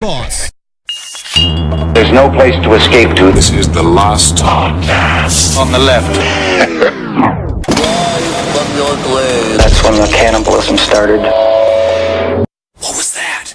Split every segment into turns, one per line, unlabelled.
boss.
There's no place to escape to.
This is the last podcast.
On the left. That's when the cannibalism started.
What was that?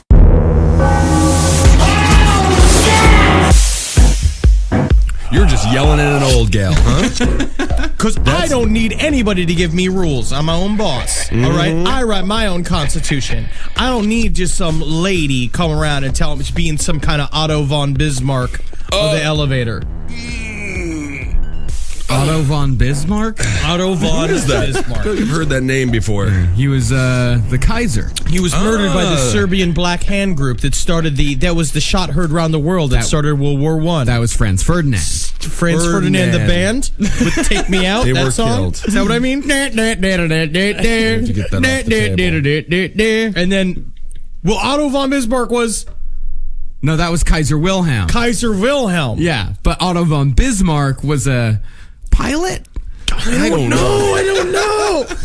You're just yelling at an old gal, huh?
Because I don't need anybody to give me rules. I'm my own boss. All right? I write my own constitution. I don't need just some lady come around and tell me she's being some kind of Otto von Bismarck of the elevator.
Otto von Bismarck?
Otto von Bismarck.
You've heard that name before.
He was the Kaiser.
He was murdered by the Serbian Black Hand Group that started that was the shot heard around the world that started World War I.
That was Franz Ferdinand.
Franz Ferdinand, the band, with Take Me Out,
They
that
were
song.
killed.
Is that what I mean?
get that off the
And then, Otto von Bismarck was
No, that was Kaiser Wilhelm.
Kaiser Wilhelm.
Yeah, but Otto von Bismarck was a pilot?
I don't know.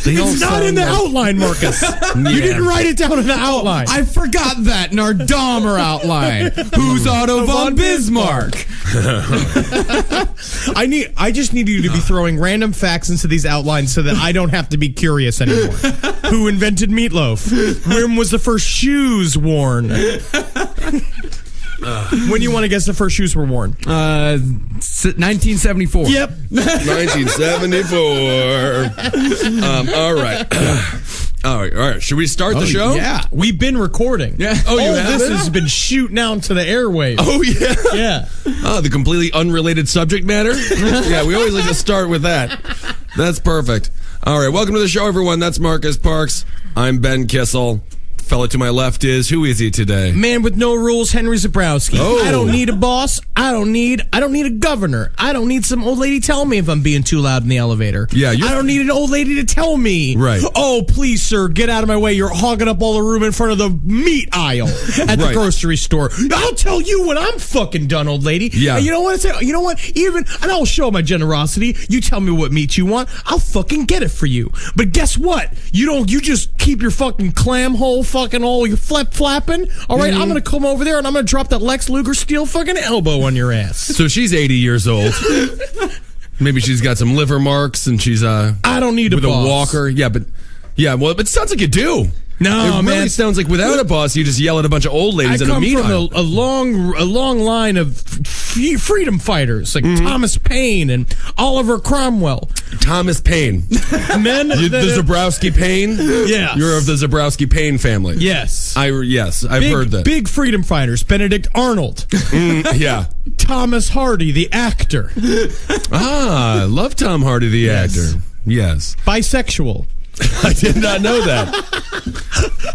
It's not in the outline, Marcus. You didn't write it down in the outline.
I forgot that in our Dahmer outline. Who's Otto von Bismarck?
I just need you to be throwing random facts into these outlines so that I don't have to be curious anymore. Who invented meatloaf? When was the first shoes worn? When do you want to guess the first shoes were worn?
1974.
Yep.
1974. All right. All right. Should we start the show?
Yeah. We've been recording.
Yeah.
Oh, you have
this
been?
has been shooting out to the airwaves.
Oh, yeah.
Yeah.
Oh, the completely unrelated subject matter? Yeah, we always like to start with that. That's perfect. All right. Welcome to the show, everyone. That's Marcus Parks. I'm Ben Kissel. Fella to my left is, who is he today?
Man with no rules, Henry Zabrowski.
Oh.
I don't need a boss. I don't need a governor. I don't need some old lady telling me if I'm being too loud in the elevator.
Yeah,
I don't need an old lady to tell me.
Right.
Oh, please, sir, get out of my way. You're hogging up all the room in front of the meat aisle at the
Right.
grocery store. I'll tell you when I'm fucking done, old lady.
Yeah.
And you know what I say? You know what? And I'll show my generosity. You tell me what meat you want. I'll fucking get it for you. But guess what? You just keep your fucking clam hole fucking all your flapping. All right, I'm gonna come over there and I'm gonna drop that Lex Luger steel fucking elbow on your ass.
So she's 80 years old. Maybe she's got some liver marks and she's
I don't need
with
a boss.
a walker. Yeah, but it sounds like you do.
No,
it really
man.
sounds like without a boss, you just yell at a bunch of old ladies
I
in a
come
meat
from
aisle.
a long line of freedom fighters like Thomas Paine and Oliver Cromwell.
Thomas Paine.
Men,
The Zabrowski Paine?
Yeah.
You're of the Zabrowski Paine family.
Yes.
I've heard that.
Big freedom fighters. Benedict Arnold.
Yeah.
Thomas Hardy, the actor.
I love Tom Hardy, the actor. Yes.
Bisexual.
I did not know that.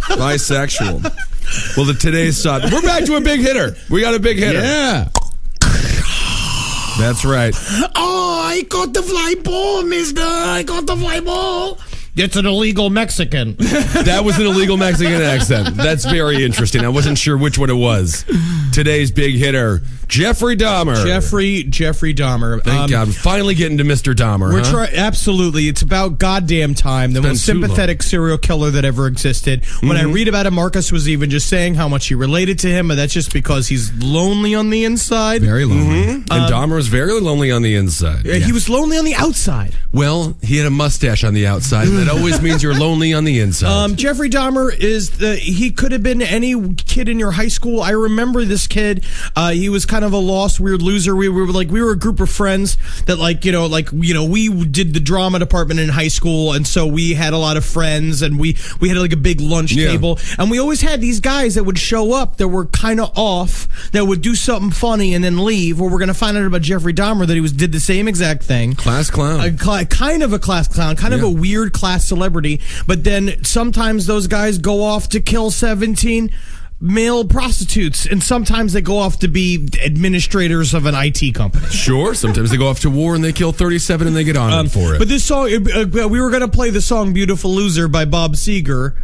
Bisexual. Well, today's we're back to a big hitter. We got a big hitter.
Yeah.
That's right.
Oh, I caught the fly ball, mister. I caught the fly ball. It's an illegal Mexican.
That was an illegal Mexican accent. That's very interesting. I wasn't sure which one it was. Today's big hitter, Jeffrey Dahmer.
Jeffrey Dahmer.
Thank God. Finally getting to Mr. Dahmer.
We're absolutely. It's about goddamn time. The most sympathetic serial killer that ever existed. When I read about him, Marcus was even just saying how much he related to him, but that's just because he's lonely on the inside.
Very lonely.
And Dahmer was very lonely on the inside.
He was lonely on the outside.
Well, he had a mustache on the outside. That always means you're lonely on the inside.
Jeffrey Dahmer he could have been any kid in your high school. I remember this kid. He was kind of a lost, weird loser. We were a group of friends that we did the drama department in high school, and so we had a lot of friends, and we had like a big lunch table, and we always had these guys that would show up that were kind of off, that would do something funny and then leave. Well, we're gonna find out about Jeffrey Dahmer that he did the same exact thing.
Class clown.
Kind of a class clown, kind of a weird class celebrity, but then sometimes those guys go off to kill 17 male prostitutes, and sometimes they go off to be administrators of an IT company.
Sure, sometimes they go off to war and they kill 37 and they get honored for it.
But this song, we were going to play the song "Beautiful Loser" by Bob Seger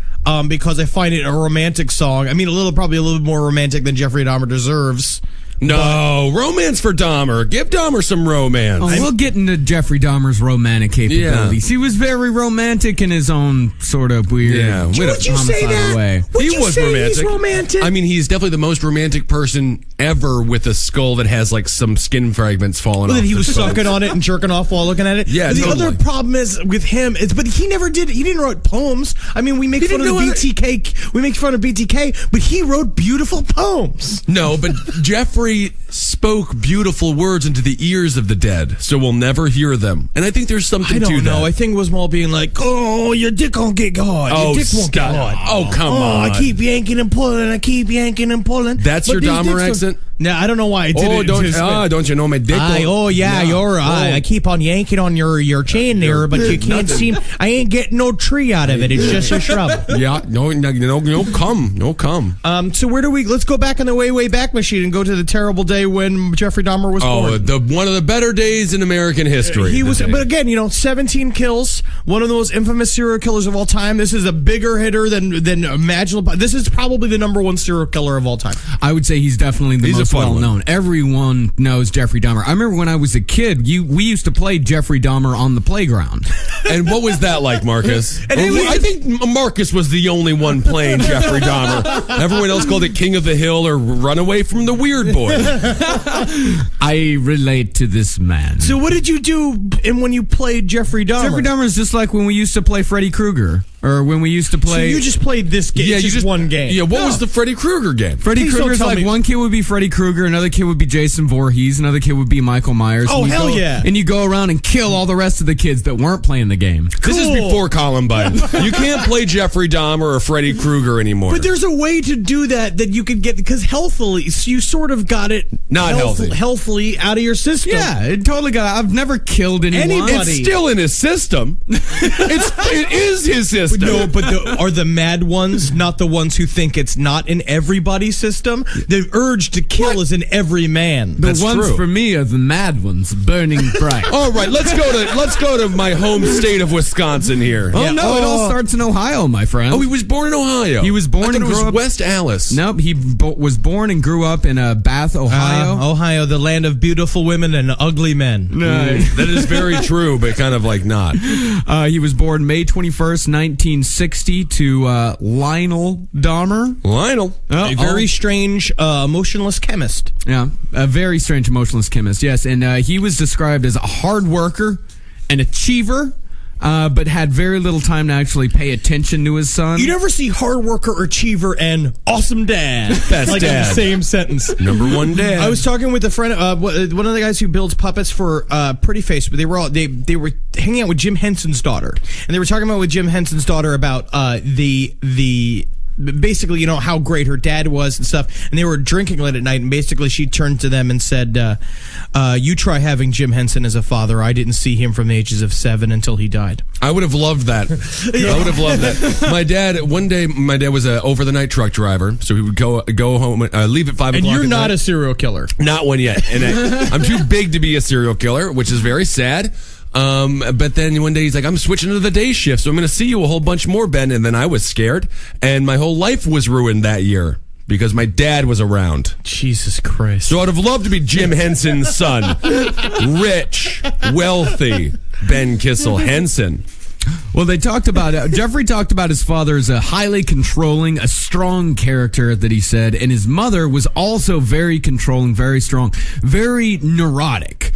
because I find it a romantic song. I mean, probably a little bit more romantic than Jeffrey Dahmer deserves.
No, romance for Dahmer. Give Dahmer some romance.
Oh, we'll get into Jeffrey Dahmer's romantic capabilities. He was very romantic in his own sort of weird,
Yeah.
Would you say
homicidal
that?
way.
Would
He
you
was
say
romantic.
He's romantic.
I mean, he's definitely the most romantic person ever with a skull that has like some skin fragments falling off.
that he was
the skull.
sucking on it and jerking off while looking at it.
Yeah,
But the
totally.
other problem is with him is, but he never did. He didn't write poems. I mean, we make
He
fun of the
didn't know
BTK. We make fun of BTK, but he wrote beautiful poems.
No, but Jeffrey spoke beautiful words into the ears of the dead, so we'll never hear them. And I think there's something
I
to
don't
that.
know. I think it was more being like, "Oh, your dick won't get hard.
Oh,
Your dick won't get
stop.
hard.
Oh, come
Oh,
on.
I keep yanking and pulling. I keep yanking and pulling."
That's your
these
Dahmer
dicks don't-
accent?
No, I don't know why. It
Oh,
didn't.
don't you know my dick?
Oh yeah, you're. I keep on yanking on your chain there, but you can't seem. I ain't getting no tree out of it. It's just a shrub.
Yeah, no, come.
So where do we? Let's go back in the way back machine and go to the terrible day when Jeffrey Dahmer was
Oh,
born.
one of the better days in American history.
He was,
Today.
but again, 17 kills, one of the most infamous serial killers of all time. This is a bigger hitter than imaginable. This is probably the number one serial killer of all time.
I would say he's definitely the
He's a
most
fun
well
one.
known. Everyone knows Jeffrey Dahmer. I remember when I was a kid, we used to play Jeffrey Dahmer on the playground.
And what was that like, Marcus?
And it was-
I think Marcus was the only one playing Jeffrey Dahmer. Everyone else called it King of the Hill or Runaway from the Weird Boy.
I relate to this man.
So what did you do when you played Jeffrey Dahmer?
Jeffrey Dahmer is just like when we used to play Freddy Krueger, or when we used to
So
play.
you just played this game.
Yeah,
just one game.
Yeah, what was the Freddy Krueger game?
Freddy
Please don't
Krueger's
tell
like
me-
one kid would be Freddy Krueger, another kid would be Jason Voorhees, another kid would be Michael Myers.
Oh,
and you
hell
go-
yeah.
And you go around and kill all the rest of the kids that weren't playing the game.
This is
Cool.
before Columbine. You can't play Jeffrey Dahmer or Freddy Krueger anymore.
But there's a way to do that you could get, because healthily, you sort of got it
Not healthy.
healthily out of your system.
Yeah, it totally got. I've never killed anyone.
Anybody.
it's still in his system. It is his system.
No, but are the mad ones not the ones who think it's not in everybody's system? The urge to kill is in every man.
The
That's
ones
true.
for me are the mad ones, burning bright.
All right, let's go to my home state of Wisconsin here.
Oh no, it all starts in Ohio, my friend.
Oh, he was born in Ohio.
He was born
I thought
and
it was
grew up-
West Alice.
Nope, he was born and grew up in Bath, Ohio.
Ohio, the land of beautiful women and ugly men.
That is very true, but kind of like not.
He was born May 21st, 1960 to Lionel Dahmer.
Lionel.
A very strange, emotionless chemist.
Yeah, a very strange emotionless chemist, yes. And he was described as a hard worker, an achiever, but had very little time to actually pay attention to his son.
You never see hard worker, achiever, and awesome dad.
Best
like in
dad.
the same sentence.
Number one dad.
I was talking with a friend, one of the guys who builds puppets for Pretty Face, but they were hanging out with Jim Henson's daughter, and they were talking about with Jim Henson's daughter about the basically, how great her dad was and stuff. And they were drinking late at night, and basically she turned to them and said, you try having Jim Henson as a father. I didn't see him from the ages of 7 until he died.
I would have loved that. I would have loved that. My dad was a over the night truck driver, so he would go home, leave at 5
And
o'clock.
you're
at
not
night.
a serial killer.
Not one yet. And I'm too big to be a serial killer, which is very sad. But then one day he's like, I'm switching to the day shift, so I'm going to see you a whole bunch more, Ben. And then I was scared, and my whole life was ruined that year because my dad was around.
Jesus Christ.
So I'd have loved to be Jim Henson's son. Rich, wealthy Ben Kissel Henson.
Well, they talked about Jeffrey talked about his father as a highly controlling, a strong character that he said, and his mother was also very controlling, very strong, very neurotic.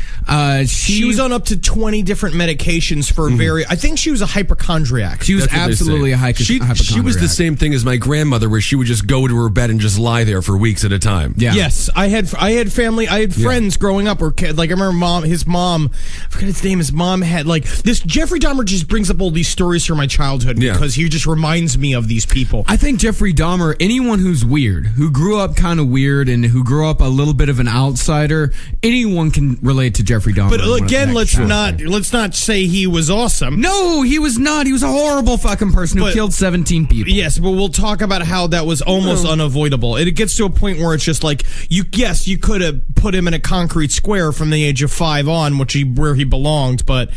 She was on up to 20 different medications for I think she was a hypochondriac.
She was
That's what they
absolutely
say.
a hypochondriac.
She was the same thing as my grandmother, where she would just go to her bed and just lie there for weeks at a time.
Yeah.
Yes, I had family, I had friends growing up, or like I remember his mom, I forget his name. His mom had like this. Jeffrey Dahmer just brings up all these stories from my childhood because he just reminds me of these people.
I think Jeffrey Dahmer, anyone who's weird, who grew up kind of weird and who grew up a little bit of an outsider, anyone can relate to Jeffrey Jeffrey Dahmer.
But
in
again,
the next chapter.
let's not say he was awesome.
No, he was not. He was a horrible fucking person who
But-
killed 17 people.
Yes, but we'll talk about how that was almost unavoidable. It gets to a point where it's just like you could have put him in a concrete square from the age of 5 on, where he belonged, but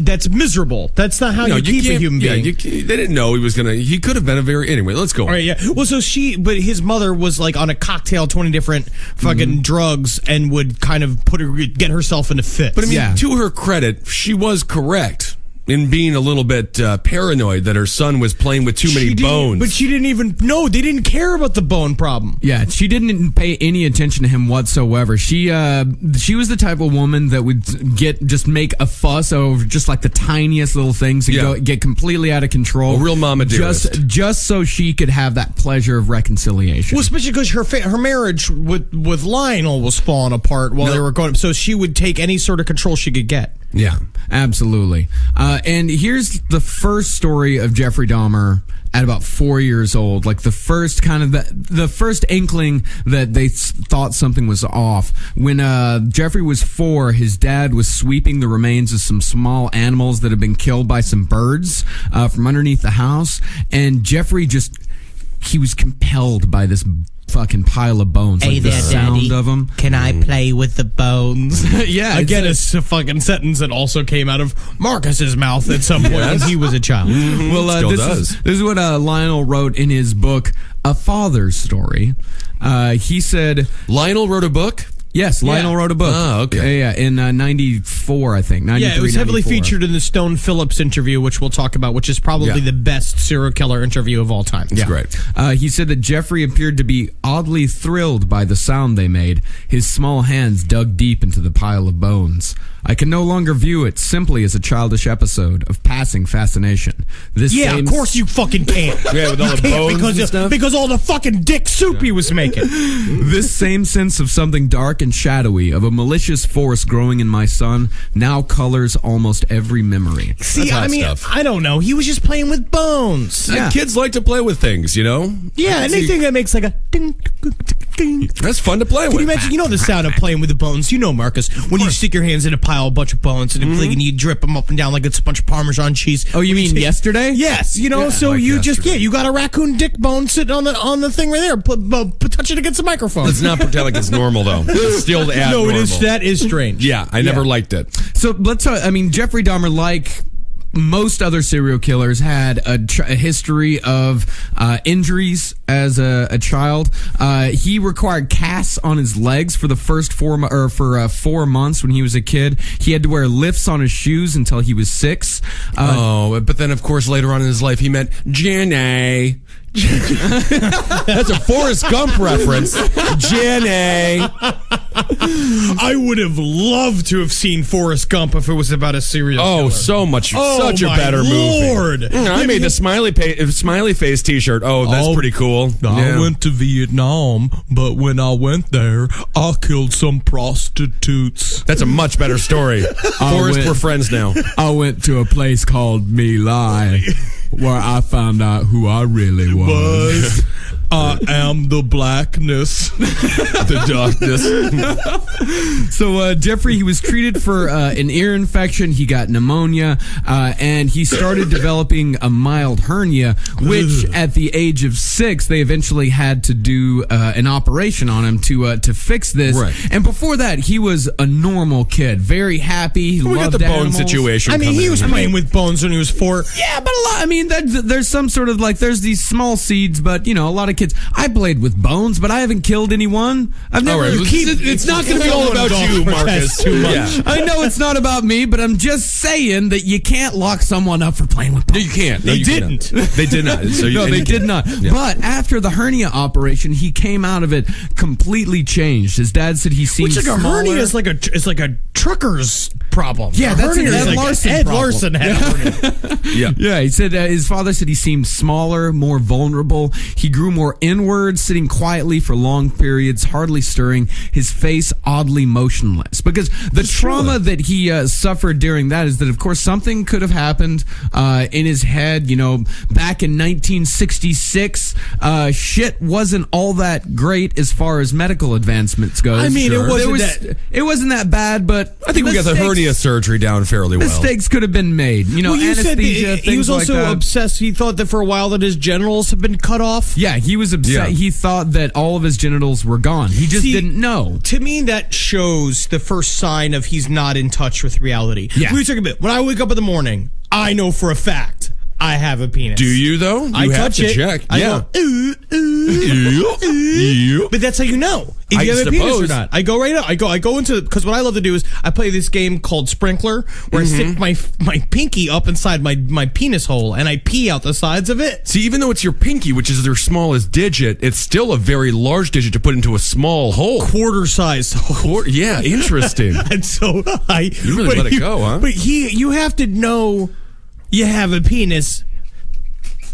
that's miserable. That's not how you keep a human being.
They didn't know he was gonna. He could have been a very. Anyway, let's go.
All right, yeah. Well, but his mother was like on a cocktail, 20 different fucking drugs, and would kind of get herself into fits.
But I mean,
Yeah.
to her credit, she was correct in being a little bit paranoid that her son was playing with too many bones.
But she didn't even know. They didn't care about the bone problem.
Yeah, she didn't pay any attention to him whatsoever. She was the type of woman that would just make a fuss over just like the tiniest little things and get completely out of control.
A real mama dearest.
Just so she could have that pleasure of reconciliation.
Well, especially because her marriage with Lionel was falling apart while they were going. So she would take any sort of control she could get.
Yeah, absolutely. And here's the first story of Jeffrey Dahmer at about 4 years old. Like the first kind of the first inkling that they thought something was off. When Jeffrey was 4, his dad was sweeping the remains of some small animals that had been killed by some birds from underneath the house. And Jeffrey he was compelled by this fucking pile of bones.
Hey
like
there,
the sound
Daddy.
of them.
Can I play with the bones?
Yeah,
Again, it's a fucking sentence that also came out of Marcus's mouth at some point when he was a child.
Well,
Still
this
does.
is what Lionel wrote in his book, A Father's Story. He said,
Lionel wrote a book.
yes, Lionel wrote a book.
Oh, okay.
Yeah, in 94, I think. 93,
Yeah, it was heavily
94.
featured in the Stone Phillips interview, which we'll talk about, which is probably the best serial killer interview of all time.
It's great.
He said that Jeffrey appeared to be oddly thrilled by the sound they made. His small hands dug deep into the pile of bones. I can no longer view it simply as a childish episode of passing fascination.
Yeah, of course you fucking can't.
Yeah, with all the bones and stuff.
Because all the fucking dick soup he was making.
This same sense of something dark and shadowy, of a malicious force growing in my son, now colors almost every memory.
See,
That's hot
I mean,
stuff.
I don't know. He was just playing with bones.
Yeah.
Kids like to play with things, you know.
Yeah, anything that makes like a ding, ding, ding.
That's fun to play
Can
with.
you imagine? You know the sound of playing with the bones. You know, Marcus, when you stick your hands in a pile, a bunch of bones, and you drip them up and down like it's a bunch of Parmesan cheese.
Oh, you mean yesterday?
Yes, you know.
Yeah,
so
like
you
yesterday.
you got a raccoon dick bone sitting on the thing right there. Touch it against the microphone.
Let's not pretend like it's normal though. It's still
no,
abnormal.
it is. That is strange.
Yeah, I never liked it.
So let's talk. I mean, Jeffrey Dahmer, like most other serial killers, had a history of injuries as a child. He required casts on his legs for the first 4 months when he was a kid. He had to wear lifts on his shoes until he was 6.
But then of course later on in his life he met Jenny. That's a Forrest Gump reference. Jenny.
I would have loved to have seen Forrest Gump if it was about a serial killer.
Oh, so much,
Oh,
such a
my
better
Lord.
movie. I made the smiley face T-shirt. Oh, that's pretty cool.
I went to Vietnam, but when I went there, I killed some prostitutes.
That's a much better story. Forrest, we're friends now.
I went to a place called My Lai, where I found out who I really was.
I am the blackness.
The darkness.
So Jeffrey, he was treated for an ear infection. He got pneumonia, and he started developing a mild hernia, which at the age of 6, they eventually had to do an operation on him to fix this.
Right.
And before that, he was a normal kid, very happy. He
We got
loved
the bone
animals.
situation.
I mean,
coming
he
in
was
here.
playing with bones when he was 4.
Yeah, but a lot. I mean, there's some sort of like there's these small seeds, but you know, a lot of kids. I played with bones, but I haven't killed anyone. I've never.
All right, it's not going to be all about you, Marcus.
too much.
Yeah.
I know it's not about me, but I'm just saying that you can't lock someone up for playing with bones.
No, you can't. No,
They
you cannot.
didn't.
They did not. So
No, they did not.
Yeah.
But after the hernia operation, he came out of it completely changed. His dad said he seemed
Which like a
smaller.
hernia is like a trucker's problem.
Yeah, that's an
Hernia is
Ed Larson
Ed
problem.
Larson had a hernia.
Yeah.
Yeah, he said his father said he seemed smaller, more vulnerable. He grew more inward, sitting quietly for long periods, hardly stirring, his face oddly motionless. Because the trauma that he suffered during that is that, of course, something could have happened in his head. You know, back in 1966, shit wasn't all that great as far as medical advancements goes.
I mean,
it wasn't that bad, but
I think we got the hernia surgery down fairly well.
mistakes could have been made. You know,
Well, you said
anesthesia,
that he was
things
also
like that.
obsessed. He thought that for a while that his genitals had been cut off.
Yeah, he was upset.
Yeah.
He thought that all of his genitals were gone. He just
See,
didn't know.
To me, that shows the first sign of he's not in touch with reality.
Yeah.
We talk about when I wake up in the morning, I know for a fact I have a penis.
Do you though? You
I
have
touch
to
it.
check.
I
Yeah.
go, ooh, ooh, ooh. But that's how you know if
I
you have a penis or
suppose.
not. I go right out. I go into, because what I love to do is I play this game called Sprinkler, where I stick my pinky up inside my penis hole and I pee out the sides of it.
See, even though it's your pinky, which is their smallest digit, it's still a very large digit to put into a small hole.
Quarter size hole.
Yeah, interesting.
And so
You really let it go, huh?
But you have to know you have a penis.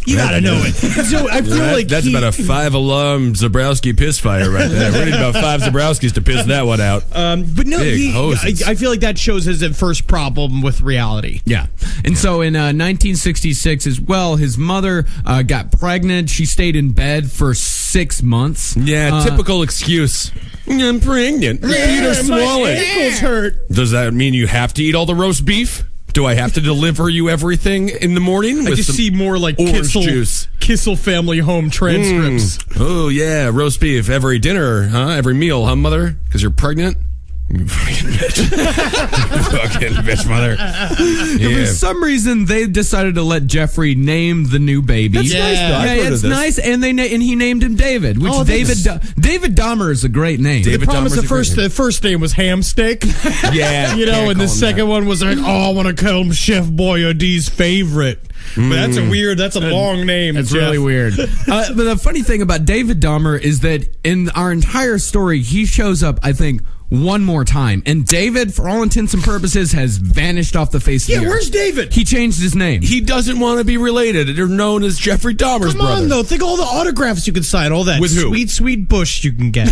You gotta know it. So I feel like
that's about a 5-alarm Zabrowski piss fire right there. We need about 5 Zabrowskis to piss that one out.
But no,
Big hoses.
I feel like that shows his first problem with reality.
Yeah. And so in 1966 as well, his mother got pregnant. She stayed in bed for 6 months.
Yeah, typical excuse. I'm pregnant. Peter swallow it.
Ankles hurt.
Does that mean you have to eat all the roast beef? Do I have to deliver you everything in the morning?
I
with
just
some
see more like
orange juice?
Kissel family home transcripts.
Oh, yeah, roast beef every dinner, huh? Every meal, huh, mother? Because you're pregnant? You fucking bitch. You fucking bitch, mother.
For
Yeah.
some reason, they decided to let Jeffrey name the new baby.
That's nice, though. I've
Yeah,
heard of
it's
this.
nice, and and he named him David, which
Oh,
David Dahmer is a great name.
The
David
problem is
Dahmer's a great
the first name was Ham Steak.
Yeah.
You know,
can't
and the
call him
second
that.
one was like, oh, I want to call him Chef Boyardee's favorite. But that's that's a long name.
It's
Jeff.
really weird. But the funny thing about David Dahmer is that in our entire story, he shows up, I think, one more time. And David, for all intents and purposes, has vanished off the face of the earth.
Where's David?
He changed his name.
He doesn't want to be related. They're known as Jeffrey Dahmer's
Come
brother.
on, though. Think of all the autographs you could sign, all that
With who?
sweet bush you can get.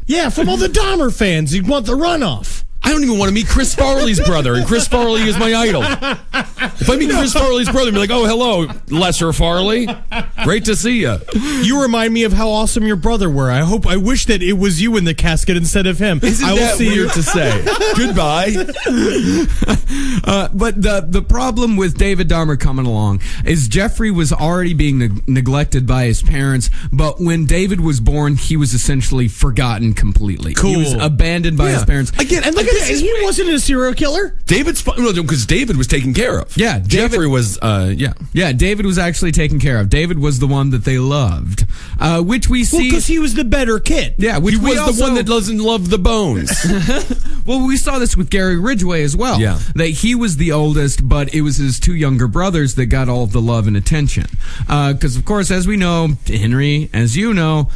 Yeah, from all the Dahmer fans. You'd want the runoff.
I don't even want to meet Chris Farley's brother, and Chris Farley is my idol. If I meet Chris Farley's brother, I'd be like, oh, hello, Lesser Farley. Great to see you.
You remind me of how awesome your brother were. I wish that it was you in the casket instead of him.
Isn't
I will
that
see
weird
you.
to say? Goodbye.
But the problem with David Dahmer coming along is Jeffrey was already being neglected by his parents, but when David was born, he was essentially forgotten completely. He was
Cool.
abandoned by his parents.
Again, and look at that. He wasn't a serial killer.
David's because David was taken care of.
Yeah,
Jeffrey was.
Yeah, David was actually taken care of. David was the one that they loved, which we see.
Because he was the better kid.
Yeah, which
He
we
was
also,
the one that doesn't love the bones.
Well, we saw this with Gary Ridgway as well.
Yeah.
That he was the oldest, but it was his 2 younger brothers that got all of the love and attention. Because, of course, as we know, Henry, as you know,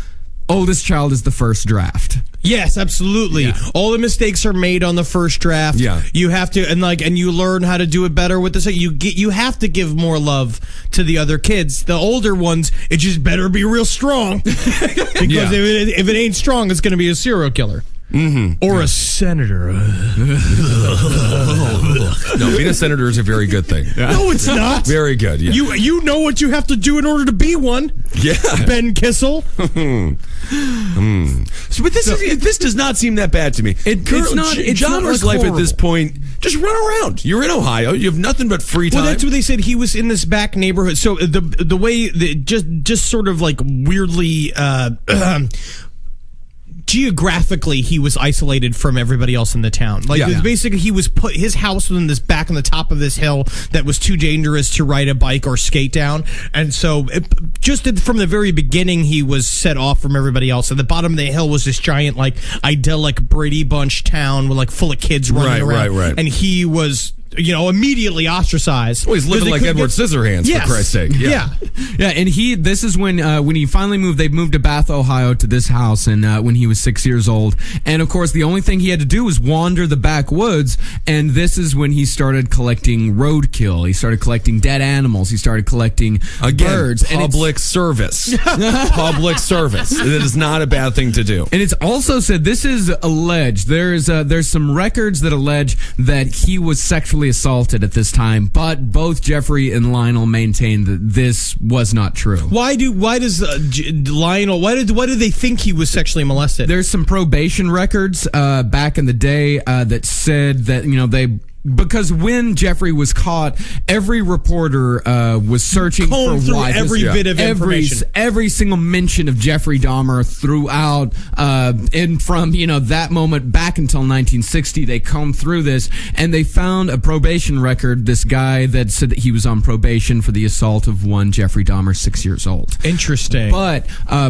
oldest child is the first draft.
Yes, absolutely.
Yeah.
All the mistakes are made on the first draft.
Yeah.
You have to and you learn how to do it better with this. You have to give more love to the other kids. The older ones, it just better be real strong. Because
Yeah.
if it ain't strong, it's going to be a serial killer. Mm-hmm. Or a senator.
No, being a senator is a very good thing.
No, it's not.
Very good. Yeah.
You know what you have to do in order to be one.
Yeah.
Ben Kissel.
So, but this does not seem that bad to me.
It's not
Dahmer's
like
life at this
horrible.
point. Just run around. You're in Ohio. You have nothing but free time.
Well, that's what they said. He was in this back neighborhood. So the way that just sort of like weirdly geographically he was isolated from everybody else in the town. Like
Yeah.
basically he was his house was in this back on the top of this hill that was too dangerous to ride a bike or skate down. And so from the very beginning he was set off from everybody else. At the bottom of the hill was this giant like idyllic Brady Bunch town with like full of kids running around.
Right.
And he was immediately ostracized.
Well, he's living like Edward Scissorhands,
Yes.
for Christ's sake.
Yeah.
And this is when he finally moved. They moved to Bath, Ohio, to this house, and when he was 6 years old. And of course, the only thing he had to do was wander the backwoods. And this is when he started collecting roadkill. He started collecting dead animals. He started collecing birds.
Public service. Public service. It is not a bad thing to do.
And it's also said, this is alleged. There's some records that allege that he was sexually assaulted at this time, but both Jeffrey and Lionel maintain that this was not true.
Why do they think he was sexually molested?
There's some probation records back in the day that said that because when Jeffrey was caught, every reporter was searching
Combed
for
through
why
every bit of information.
Every single mention of Jeffrey Dahmer throughout, and from that moment back until 1960, they combed through this and they found a probation record. This guy that said that he was on probation for the assault of one Jeffrey Dahmer, 6 years old.
Interesting.
But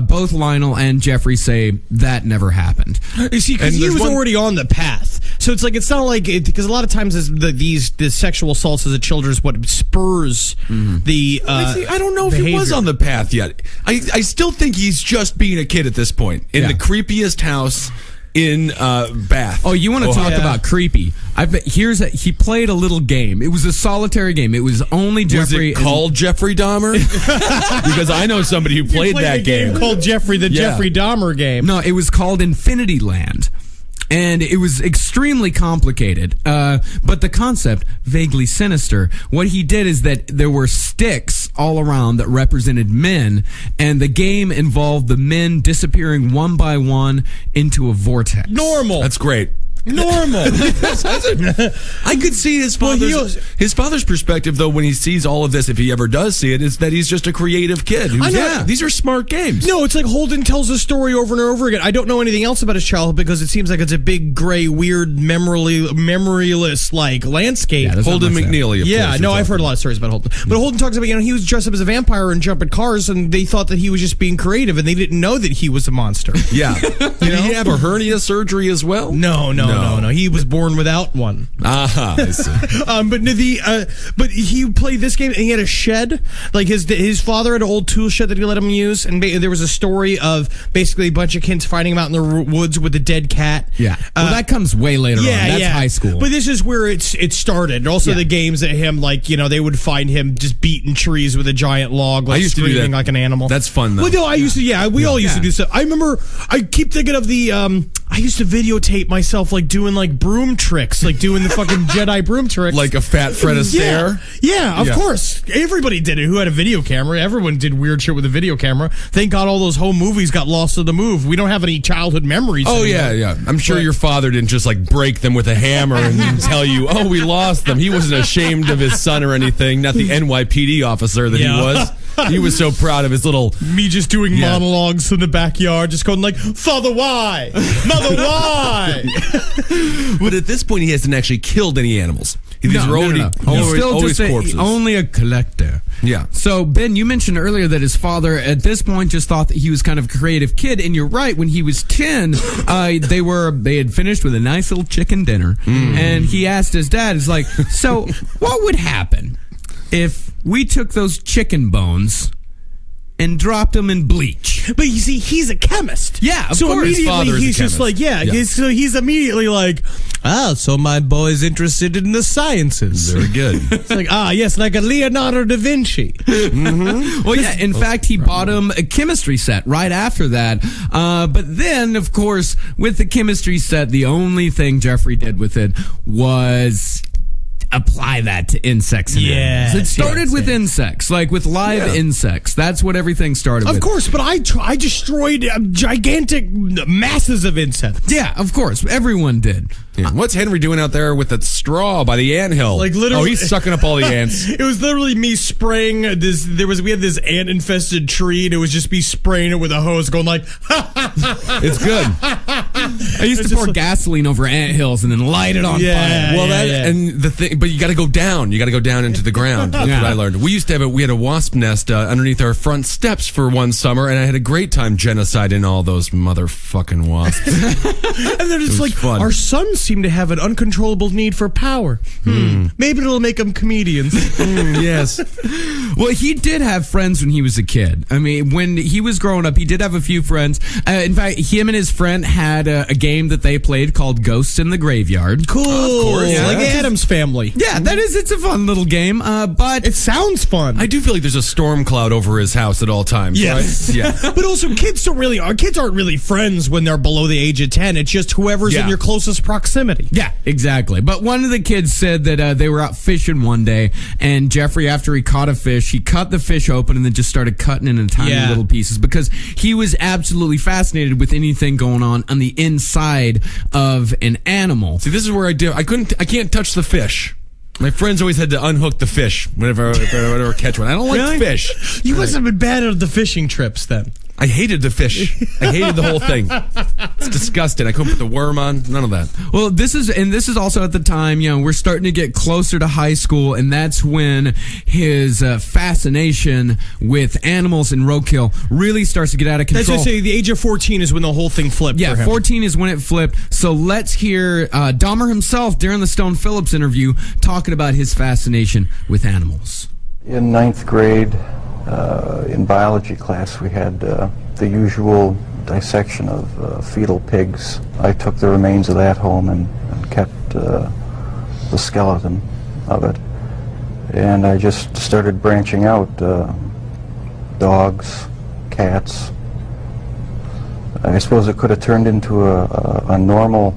both Lionel and Jeffrey say that never happened.
You see, because he was already on the path. So it's not like because a lot of times the sexual assaults as a children is what spurs the.
I don't know if he was on the path yet. I still think he's just being a kid at this point in the creepiest house in Bath.
Oh, you want to talk about creepy? He played a little game. It was a solitary game. It was only Jeffrey.
Was it called Jeffrey Dahmer? Because I know somebody who played that game
called Jeffrey Jeffrey Dahmer game.
No, it was called Infinity Land. And it was extremely complicated, but the concept, vaguely sinister. What he did is that there were sticks all around that represented men, and the game involved the men disappearing one by one into a vortex.
Normal.
That's great.
Normal.
I could see his father's perspective, though, when he sees all of this, if he ever does see it, is that he's just a creative kid. These are smart games.
No, it's like Holden tells the story over and over again. I don't know anything else about his childhood because it seems like it's a big, gray, weird, memoryless landscape.
Yeah,
Holden McNeely, of course.
I've heard a lot of stories about Holden. But Holden talks about, he was dressed up as a vampire and jumping cars, and they thought that he was just being creative, and they didn't know that he was a monster.
Yeah. Did he have a hernia surgery as well?
No. He was born without one.
Aha, I see.
But he played this game and he had a shed. Like his father had an old tool shed that he let him use, and there was a story of basically a bunch of kids finding him out in the woods with a dead cat.
Yeah, that comes way later on. That's high school.
But this is where it started. And also the games that him they would find him just beating trees with a giant log, screaming like an animal.
That's fun though.
Well, no, I used to. We all used to do stuff. I remember. I keep thinking of the. I used to videotape myself doing broom tricks, doing the fucking Jedi broom tricks.
Like a fat Fred Astaire?
Yeah, of course. Everybody did it who had a video camera. Everyone did weird shit with a video camera. Thank God all those home movies got lost in the move. We don't have any childhood memories.
Oh, yeah. I'm sure your father didn't just break them with a hammer and tell you, we lost them. He wasn't ashamed of his son or anything, not the NYPD officer that he was. He was so proud of his little...
Me just doing monologues in the backyard, just going Father, why? Mother, why?
But at this point, he hasn't actually killed any animals. He's always corpses.
Only a collector.
Yeah.
So, Ben, you mentioned earlier that his father, at this point, just thought that he was kind of a creative kid. And you're right. When he was 10, they had finished with a nice little chicken dinner. And he asked his dad, so what would happen if we took those chicken bones and dropped them in bleach?
But you see, he's a chemist.
Yeah, of
so
course.
immediately he's just he's immediately so my boy's interested in the sciences.
Very good.
It's yes, like a Leonardo da Vinci.
Mm-hmm. Well, yeah, in fact, he bought him a chemistry set right after that. But then, of course, with the chemistry set, the only thing Jeffrey did with it was apply that to insects and animals. It started with insects, with live insects. That's what everything started with.
Of course, but I destroyed gigantic masses of insects.
Yeah, of course. Everyone did.
Yeah. What's Henry doing out there with that straw by the anthill?
Literally,
he's sucking up all the ants.
It was literally me spraying this. We had this ant infested tree, and it was just me spraying it with a hose, going
it's good.
I used to pour gasoline over anthills and then light it on
Yeah,
fire.
Well,
yeah.
and the thing, but you got to go down. You got to go down into the ground. That's
Yeah.
what I learned. We used to have we had a wasp nest underneath our front steps for one summer, and I had a great time genociding all those motherfucking wasps.
And then it's like,
fun.
our sons seem to have an uncontrollable need for power. Maybe it'll make them comedians.
Yes.
Well, he did have friends when he was a kid. I mean, when he was growing up, he did have a few friends. In fact, him and his friend had a game that they played called Ghosts in the Graveyard.
Cool.
Of course, yeah.
Like Addams Family.
Yeah, it's a fun little game. But
It sounds fun.
I do feel like there's a storm cloud over his house at all times.
Yes.
Right? Yeah.
But also, kids aren't really friends when they're below the age of 10. It's just whoever's in
Yeah.
your closest proximity.
yeah, exactly. But one of the kids said that they were out fishing one day, and Jeffrey, after he caught a fish, he cut the fish open and then just started cutting it into tiny
Yeah.
little pieces because he was absolutely fascinated with anything going on the inside of an animal.
See, this is where I can't touch the fish. My friends always had to unhook the fish whenever I catch one. I don't like
Really?
fish.
You must have been bad at the fishing trips then.
I hated the fish. I hated the whole thing. It's disgusting. I couldn't put the worm on. None of that.
Well, this is also at the time, we're starting to get closer to high school, and that's when his fascination with animals and roadkill really starts to get out of control.
That's what I say, the age of 14 is when the whole thing flipped
Yeah,
for him.
14 is when it flipped. So let's hear Dahmer himself during the Stone Phillips interview talking about his fascination with animals.
In ninth grade, in biology class, we had the usual dissection of fetal pigs. I took the remains of that home and kept the skeleton of it. And I just started branching out, dogs, cats. I suppose it could have turned into a normal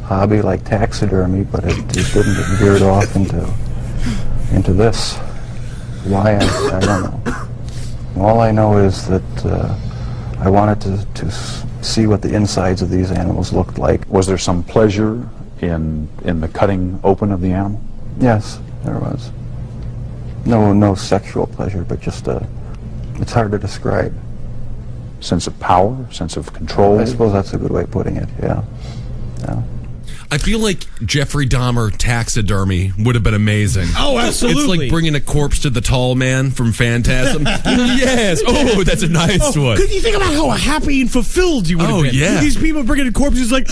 hobby like taxidermy, but it didn't. It veered off into this. Why, I don't know. All I know is that I wanted to see what the insides of these animals looked like.
Was there some pleasure in the cutting open of the animal?
Yes, there was. No sexual pleasure, but just it's hard to describe.
Sense of power, sense of control?
I suppose that's a good way of putting it, yeah.
I feel like Jeffrey Dahmer taxidermy would have been amazing.
Oh, absolutely.
It's like bringing a corpse to the tall man from Phantasm. Yes. Oh, that's a nice one.
Could you think about how happy and fulfilled you would have
Oh,
been?
yeah.
These people bringing in corpses like,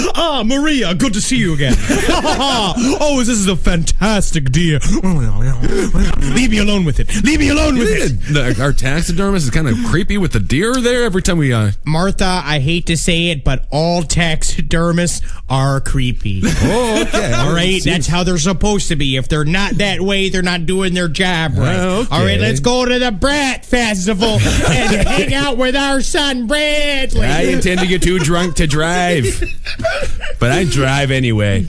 Maria, good to see you again. Oh, this is a fantastic deer. Leave me alone with it. Leave me alone with it.
Our taxidermist is kind of creepy with the deer there every time we...
Martha, I hate to say it, but all taxidermists are creepy.
Oh, okay.
All right, that's how they're supposed to be. If they're not that way, they're not doing their job right.
Okay.
All right, let's go to the Brat Festival and hang out with our son Bradley.
I intend to get too drunk to drive. But I drive anyway.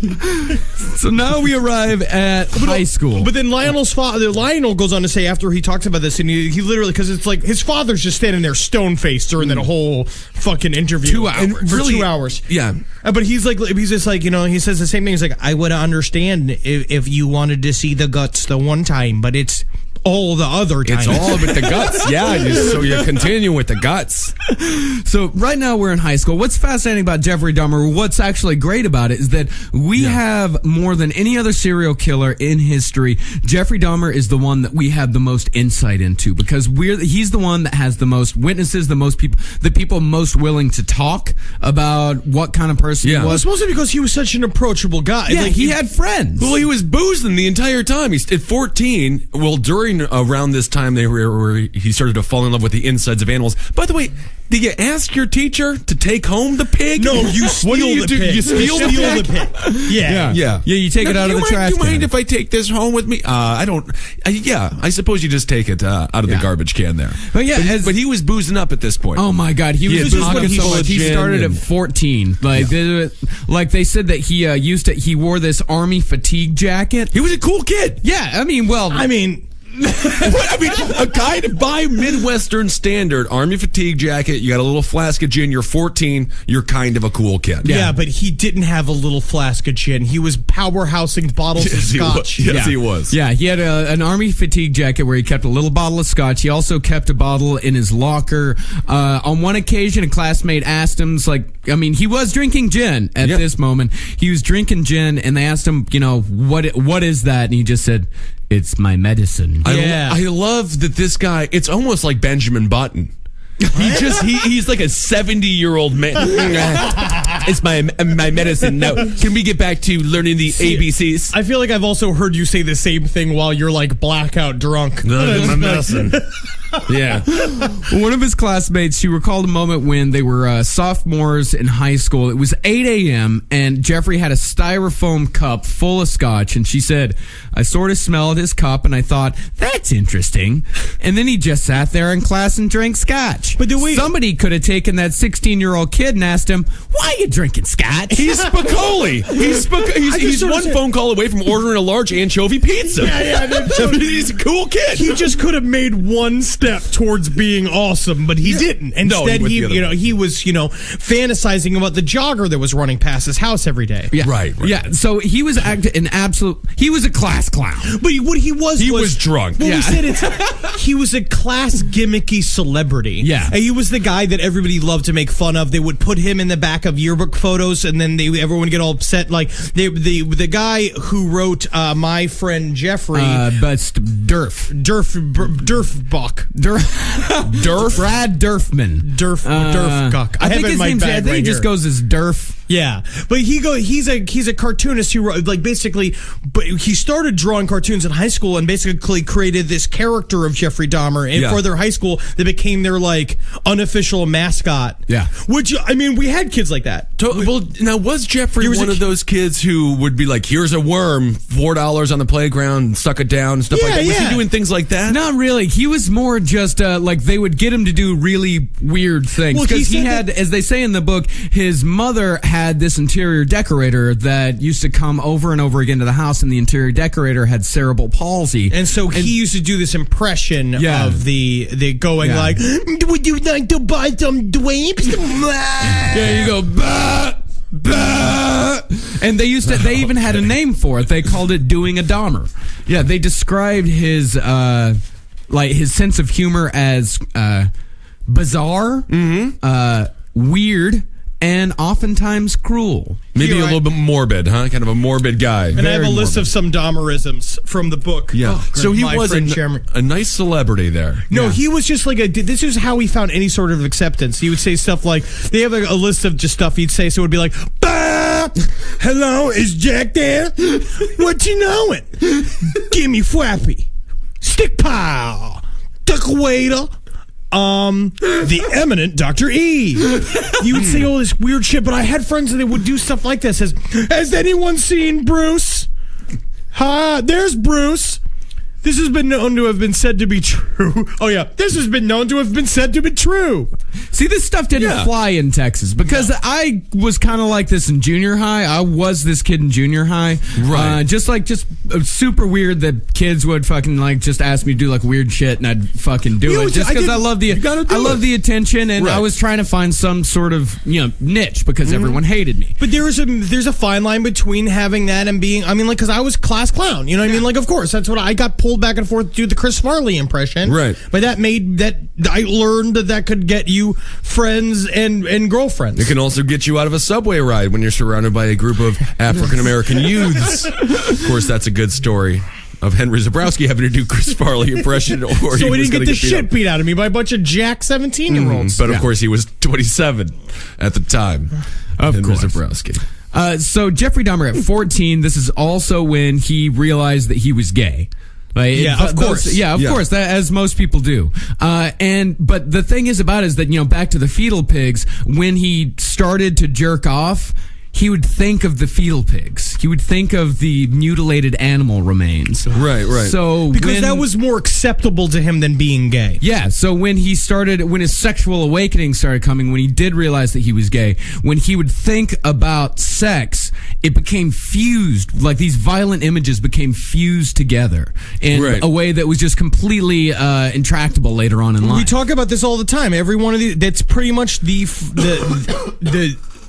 So now we arrive at high school.
But then Lionel goes on to say after he talks about this, and he literally, because it's like his father's just standing there stone faced during that whole fucking interview.
2 hours.
And for
Really?
2 hours.
Yeah.
But he's just like, he says the same thing. He's like, I would understand if you wanted to see the guts the one time, but it's all the other times.
It's all with the guts. Yeah, so you continue with the guts.
So right now we're in high school. What's fascinating about Jeffrey Dahmer, what's actually great about it, is that we have more than any other serial killer in history. Jeffrey Dahmer is the one that we have the most insight into because he's the one that has the most witnesses, the people most willing to talk about what kind of person he
Yeah.
Well,
was.
it's mostly because he was such an approachable guy.
Yeah,
Like,
he had friends.
Well, he was boozing the entire time. He's at 14. Well, around this time, he started to fall in love with the insides of animals. By the way, did you ask your teacher to take home the pig?
No, you steal
What do you
the
do?
pig.
You steal the pig?
Yeah.
Yeah.
Yeah, you take it out of the trash
Do you mind
can.
if I take this home with me? I don't. I suppose you just take it out of the garbage can there.
But yeah,
but he was boozing up at this point.
Oh my God, he was
had
talking
pockets
so
full of
much. He
gin
started at
and-
14. Like they said that he wore this army fatigue jacket.
He was a cool kid.
Yeah, I mean,
I mean, a guy by Midwestern standard, Army fatigue jacket, you got a little flask of gin, you're 14, you're kind of a cool kid.
Yeah, but he didn't have a little flask of gin. He was powerhousing bottles of scotch.
Yes, he was.
Yeah, he had an Army fatigue jacket where he kept a little bottle of scotch. He also kept a bottle in his locker. On one occasion, a classmate asked him, he was drinking gin at this moment. He was drinking gin, and they asked him, what is that? And he just said, "It's my medicine."
I love that this guy, it's almost like Benjamin Button. He's like a 70-year-old man. It's my medicine. Now, can we get back to learning the ABCs?
I feel like I've also heard you say the same thing while you're like blackout drunk.
My medicine. Yeah.
One of his classmates, she recalled a moment when they were sophomores in high school. It was 8 a.m. and Jeffrey had a styrofoam cup full of scotch, and she said, "I sort of smelled his cup and I thought, that's interesting." And then he just sat there in class and drank scotch.
But
somebody could have taken that 16-year-old kid and asked him, "Why are you drinking scotch?"
He's Spicoli. He's one phone call away from ordering a large anchovy pizza. He's a cool kid.
He just could have made one step towards being awesome, but he didn't. Instead, he was fantasizing about the jogger that was running past his house every day.
Yeah.
Right.
Yeah. So he was he was a class clown.
But what he was
drunk.
Well, we said he was a class gimmicky celebrity.
Yeah.
And he was the guy that everybody loved to make fun of. They would put him in the back of yearbook photos, and then everyone would get all upset. Like the guy who wrote My Friend Jeffrey,
but
Durfbach.
Brad Durfman.
Durfguck.
I think his name's
bag
he
right
just
here.
goes as Durf.
Yeah, but he's a cartoonist who wrote, but he started drawing cartoons in high school and basically created this character of Jeffrey Dahmer, and for their high school they became their unofficial mascot.
Yeah,
which we had kids like that.
Well, now was Jeffrey one of those kids who would be like, "Here's a worm, $4 on the playground, suck it down," and stuff like that? Was he doing things like that?
Not really. He was more just they would get him to do really weird things because he had, as they say in the book, his mother had this interior decorator that used to come over and over again to the house, and the interior decorator had cerebral palsy,
and so he used to do this impression of the going like, "Would you like to buy some drapes?"
Yeah, you go, bah, bah. And they even had a name for it. They called it doing a Dahmer. Yeah, they described his his sense of humor as bizarre, weird, and oftentimes cruel.
Maybe a little bit morbid, huh? Kind of a morbid guy.
And I have a list of some Dahmerisms from the book.
Yeah. So he was a nice celebrity there.
No, he was just this is how he found any sort of acceptance. He would say stuff like, they have a list of just stuff he'd say, so it would be like, "Bah! Hello, is Jack there? What you knowin'? Give me Fwappy. Stick pile. Duck waiter. The eminent Dr. E." You would say all this weird shit, but I had friends that would do stuff like this. Has anyone seen Bruce? There's Bruce. This has been known to have been said to be true. Oh, yeah. This has been known to have been said to be true.
See, this stuff didn't fly in Texas because I was kind of like this in junior high. I was this kid in junior high.
Right.
Just super weird that kids would fucking just ask me to do weird shit, and I'd fucking do it just because I love the attention, and I was trying to find some sort of niche because everyone hated me.
But there's a fine line between having that and being, because I was class clown. You know what I mean? Like, of course, that's what I got pulled back and forth to do the Chris Farley impression.
Right.
But I learned that could get you friends and girlfriends.
It can also get you out of a subway ride when you're surrounded by a group of African American youths. Of course, that's a good story of Henry Zabrowski having to do Chris Farley impression. Or
so he didn't get the shit beat out of me by a bunch of jack 17-year-olds.
But of course, he was 27 at the time.
Of
Henry
course.
Zabrowski.
So Jeffrey Dahmer at 14, this is also when he realized that he was gay.
Of course.
Of course, as most people do. But the thing is about it is that, back to the fetal pigs, when he started to jerk off, he would think of the fetal pigs. He would think of the mutilated animal remains.
Right.
So
Because that was more acceptable to him than being gay.
Yeah, so when his sexual awakening started coming, when he did realize that he was gay, when he would think about sex, it became fused, like these violent images became fused together in a way that was just completely intractable later on in life.
We talk about this all the time. Every one of these, that's pretty much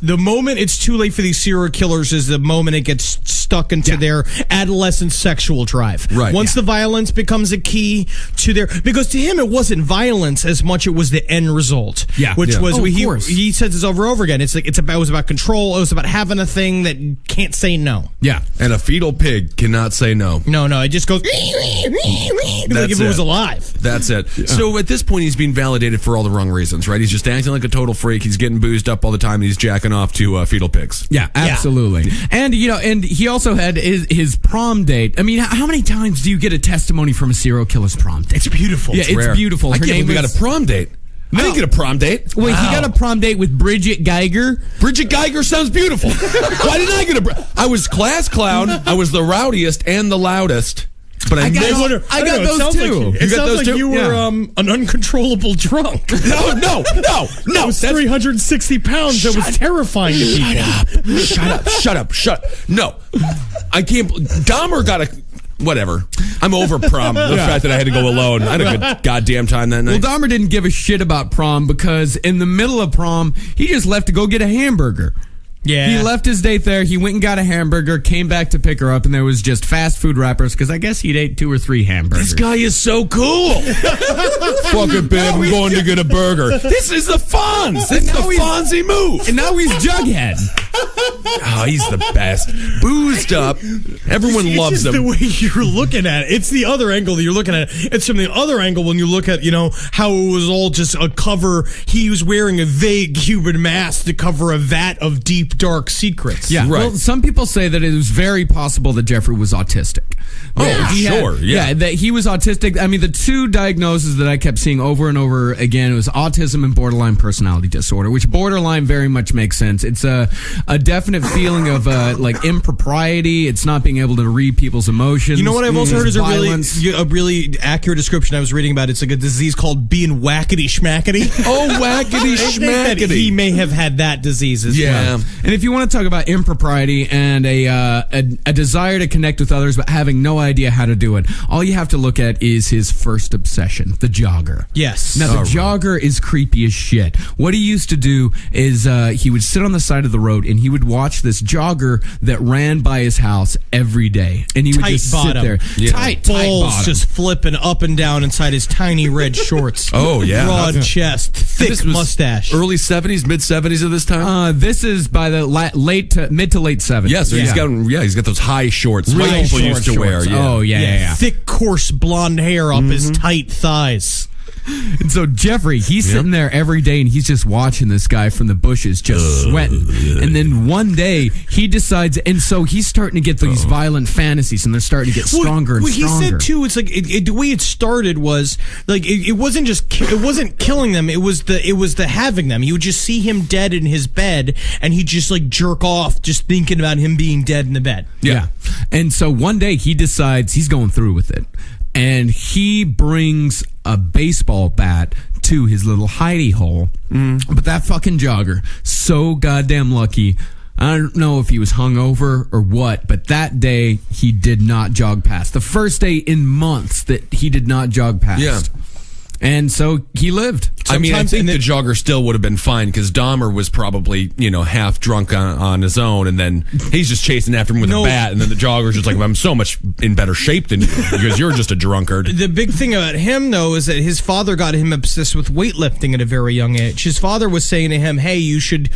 the moment it's too late for these serial killers is the moment it gets stuck into their adolescent sexual drive.
Right.
Once the violence becomes a key to their, because to him it wasn't violence as much it was the end result.
Yeah.
Which was
of
he
course.
he says this over and over again. It was about control. It was about having a thing that can't say no.
Yeah.
And a fetal pig cannot say no.
No, it just goes like if it was alive.
That's it. So at this point, he's being validated for all the wrong reasons, right? He's just acting like a total freak. He's getting boozed up all the time, and he's jacking off to fetal pigs.
Yeah, absolutely. And and he also had his prom date. I mean, how many times do you get a testimony from a serial killer's prom date?
It's beautiful.
Yeah, it's
rare.
beautiful.
I
Her
can't
name
believe we got a prom date. I didn't get a prom date.
Wait, he got a prom date with Bridget Geiger.
Bridget Geiger sounds beautiful. Why didn't I get I was class clown. I was the rowdiest and the loudest. But I
got those too.
It sounds
those
like
too?
you were an uncontrollable drunk.
No.
That was 360 pounds. That was terrifying to people.
Shut up. No, I can't. Dahmer got a. Whatever. I'm over prom. The fact that I had to go alone. I had a good goddamn time that night.
Well, Dahmer didn't give a shit about prom because in the middle of prom, he just left to go get a hamburger.
Yeah.
He left his date there. He went and got a hamburger, came back to pick her up, and there was just fast food wrappers because I guess he'd ate 2 or 3 hamburgers.
This guy is so cool. Fuck it, babe. I'm going to get a burger. This is the Fonz. It's the Fonzie move.
And now he's Jughead.
Oh, he's the best. Boozed up. Everyone
It's
loves
just
him.
the way you're looking at it. It's the other angle that you're looking at it. It's from the other angle when you look at, how it was all just a cover. He was wearing a vague human mask to cover a vat of deep, dark secrets.
Yeah,
Right.
well, some people say that it was very possible that Jeffrey was autistic.
Oh,
That he
sure, yeah.
that he was autistic. I mean, the 2 diagnoses that I kept seeing over and over again, it was autism and borderline personality disorder, which borderline very much makes sense. It's a definite feeling of like impropriety. It's not being able to read people's emotions.
You know what I've also heard is
violence.
a really accurate description I was reading about. It's like a disease called being whackety schmackety.
Oh, whackety
I think that
schmackety.
he may have had that disease as
Yeah.
well.
And if you want to talk about impropriety and a desire to connect with others but having no idea how to do it, all you have to look at is his first obsession, the jogger.
Yes.
Now, the jogger is creepy as shit. What he used to do is he would sit on the side of the road and he would watch this jogger that ran by his house every day. And he would
Tight
just
bottom.
sit there.
Yeah.
Tight
Balls
bottom.
just flipping up and down inside his tiny red shorts.
Oh, yeah.
Broad chest, thick
This was
mustache.
Early 70s, mid 70s of this time.
This is by the mid to late 70s.
Yes, so he's got those high shorts.
Real
White people
short
used to wear.
shorts.
Yeah.
Oh, yeah.
Thick, coarse blonde hair up his tight thighs.
And so Jeffrey, he's sitting there every day and he's just watching this guy from the bushes just sweating. And then one day he decides, and so he's starting to get these violent fantasies and they're starting to get stronger and stronger.
He said too, it's like the way it started was like it wasn't just it wasn't killing them. It was the having them. You would just see him dead in his bed, and he'd just like jerk off just thinking about him being dead in the bed.
Yeah. And so one day he decides he's going through with it. And he brings a baseball bat to his little hidey hole. But that fucking jogger, so goddamn lucky. I don't know if he was hungover or what, but that day he did not jog past. The first day in months that he did not jog past.
Yeah.
And so he lived.
I mean, I
Sometimes-
think
and
the
then-
jogger still would have been fine because Dahmer was probably, half drunk on his own, and then he's just chasing after him with a bat, and then the jogger's just like, I'm so much in better shape than you because you're just a drunkard.
The big thing about him, though, is that his father got him obsessed with weightlifting at a very young age. His father was saying to him, "Hey, you should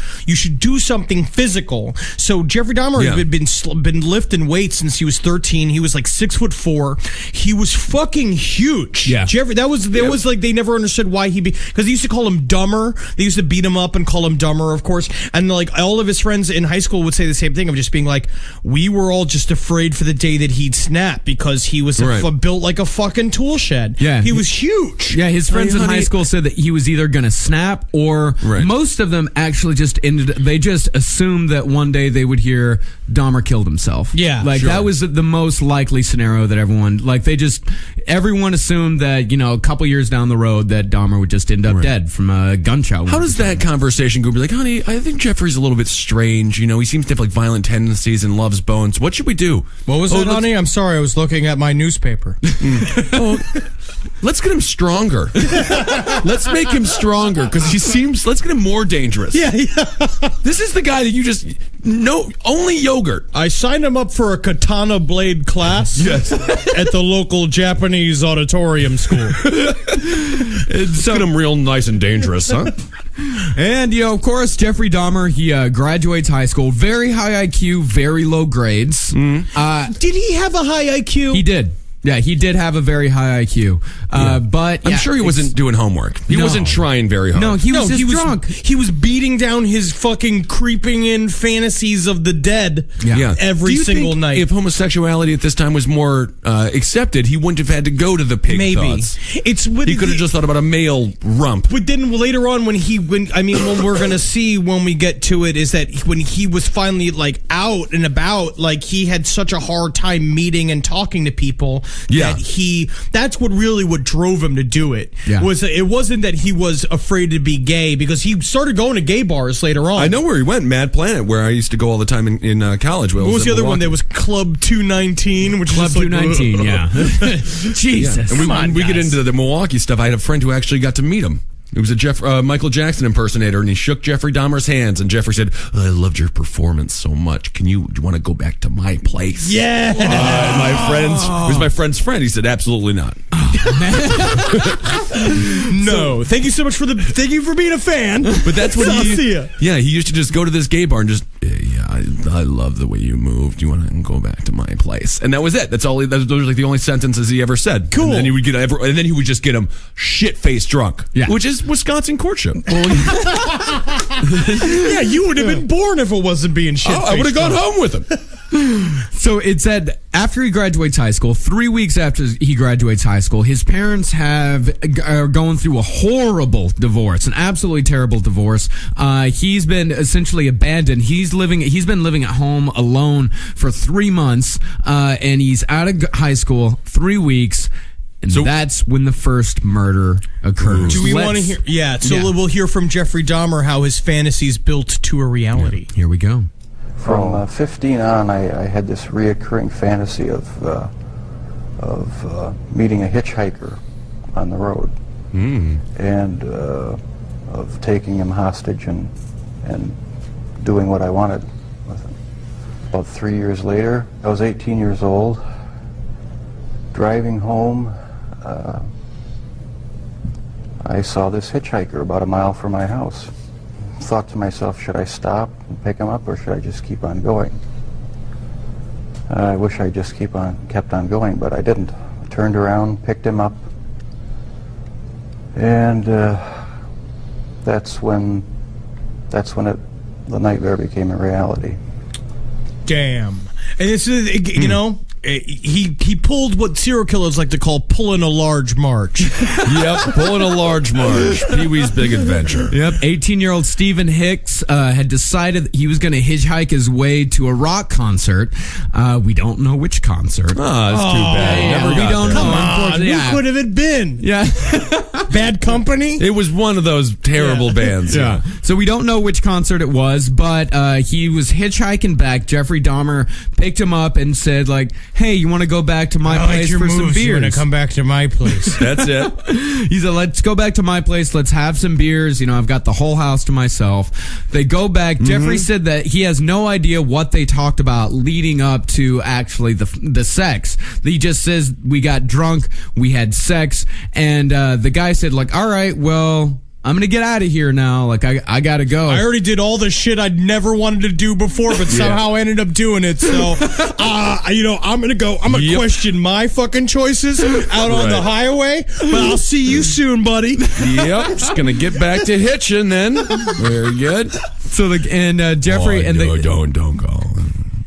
do something physical." So Jeffrey Dahmer had been lifting weights since he was 13. He was like 6'4". He was fucking huge.
Yeah.
Jeffrey, there was like they never understood why because they used to call him Dumber. They used to beat him up and call him Dumber, of course. And like all of his friends in high school would say the same thing of just being like, we were all just afraid for the day that he'd snap because he was built like a fucking tool shed.
Yeah.
He was huge.
Yeah, his friends in high school said that he was either going to snap or most of them actually they just assumed that one day they would hear Dahmer killed himself.
Yeah.
Like that was the most likely scenario that everyone assumed that, a couple years down the road that Dahmer would just end up dead from a gunshot wound.
How does that conversation go? Be like, honey, I think Jeffrey's a little bit strange. He seems to have like violent tendencies and loves bones. What should we do?
What was it, honey? I'm sorry, I was looking at my newspaper.
Let's get him stronger. Let's make him stronger because let's get him more dangerous.
Yeah.
This is the guy that you just only yogurt.
I signed him up for a katana blade class at the local Japanese auditorium school.
Let's get him real nice and dangerous, huh?
And, of course, Jeffrey Dahmer, he graduates high school. Very high IQ, very low grades.
Did he have a high IQ?
He did. Yeah, he did have a very high IQ. But
I'm sure he wasn't doing homework. He wasn't trying very hard.
No, he was drunk.
He was beating down his fucking creeping in fantasies of the dead every single night.
If homosexuality at this time was more accepted, he wouldn't have had to go to the pig thoughts. He could have just thought about a male rump.
But then later on, when we're going to see when we get to it, is that when he was finally like out and about, like he had such a hard time meeting and talking to people. That's what drove him to do it. It wasn't that he was afraid to be gay, because he started going to gay bars later on.
I know where he went, Mad Planet, where I used to go all the time in college.
What was the other one? There was Club 219, which
Club
is like,
219, Jesus.
And when we get into the Milwaukee stuff, I had a friend who actually got to meet him. It was a Michael Jackson impersonator, and he shook Jeffrey Dahmer's hands, and Jeffrey said, I loved your performance so much. Do you want to go back to my place?
Yeah.
It was my friend's friend. He said, absolutely not.
No. Thank you so much thank you for being a fan.
But that's what
I'll see ya.
Yeah, he used to just go to this gay bar and just, I love the way you moved. Do you want to go back to my place? And that was it. Those were like the only sentences he ever said.
Cool.
And then he would just get him shit-faced drunk. Yeah. Which is Wisconsin courtship.
Yeah, you would have been born if it wasn't being shit-faced.
I would have gone home with him.
So it said after he graduates high school, 3 weeks after he graduates high school, his parents are going through a horrible divorce, an absolutely terrible divorce. He's been essentially abandoned. He's been living at home alone for 3 months, and he's out of high school 3 weeks. And that's when the first murder occurs.
Do we want to hear? Yeah, we'll hear from Jeffrey Dahmer how his fantasies built to a reality.
Here we go.
From 15 on, I had this reoccurring fantasy of meeting a hitchhiker on the road, and of taking him hostage and doing what I wanted with him. About 3 years later, I was 18 years old, driving home. I saw this hitchhiker about a mile from my house. Thought to myself, should I stop and pick him up, or should I just keep on going? I wish I just kept on going, but I didn't. I turned around, picked him up, and that's when the nightmare became a reality.
Damn. And this is, he pulled what serial killers like to call pulling a large march.
Yep, pulling a large march. Pee-wee's Big Adventure.
Yep. 18-year-old Stephen Hicks had decided that he was going to hitchhike his way to a rock concert. We don't know which concert.
Oh, that's too bad.
We don't know.
Come on, who could have it been?
Yeah.
Bad Company?
It was one of those terrible bands.
Yeah. So we don't know which concert it was, but he was hitchhiking back. Jeffrey Dahmer picked him up and said, like, hey, you want to go back to my place for some beers?
You're going to come back to my place.
That's it.
He said, let's go back to my place. Let's have some beers. I've got the whole house to myself. They go back. Jeffrey said that he has no idea what they talked about leading up to actually the sex. He just says, we got drunk, we had sex, and the guy said, like, all right, well, I'm going to get out of here now. Like, I got to go.
I already did all the shit I'd never wanted to do before, but somehow ended up doing it. So, I'm going to go. I'm going to question my fucking choices out on the highway, but I'll see you soon, buddy.
Yep. Just going to get back to hitching then. Very good.
So, Jeffrey
don't go.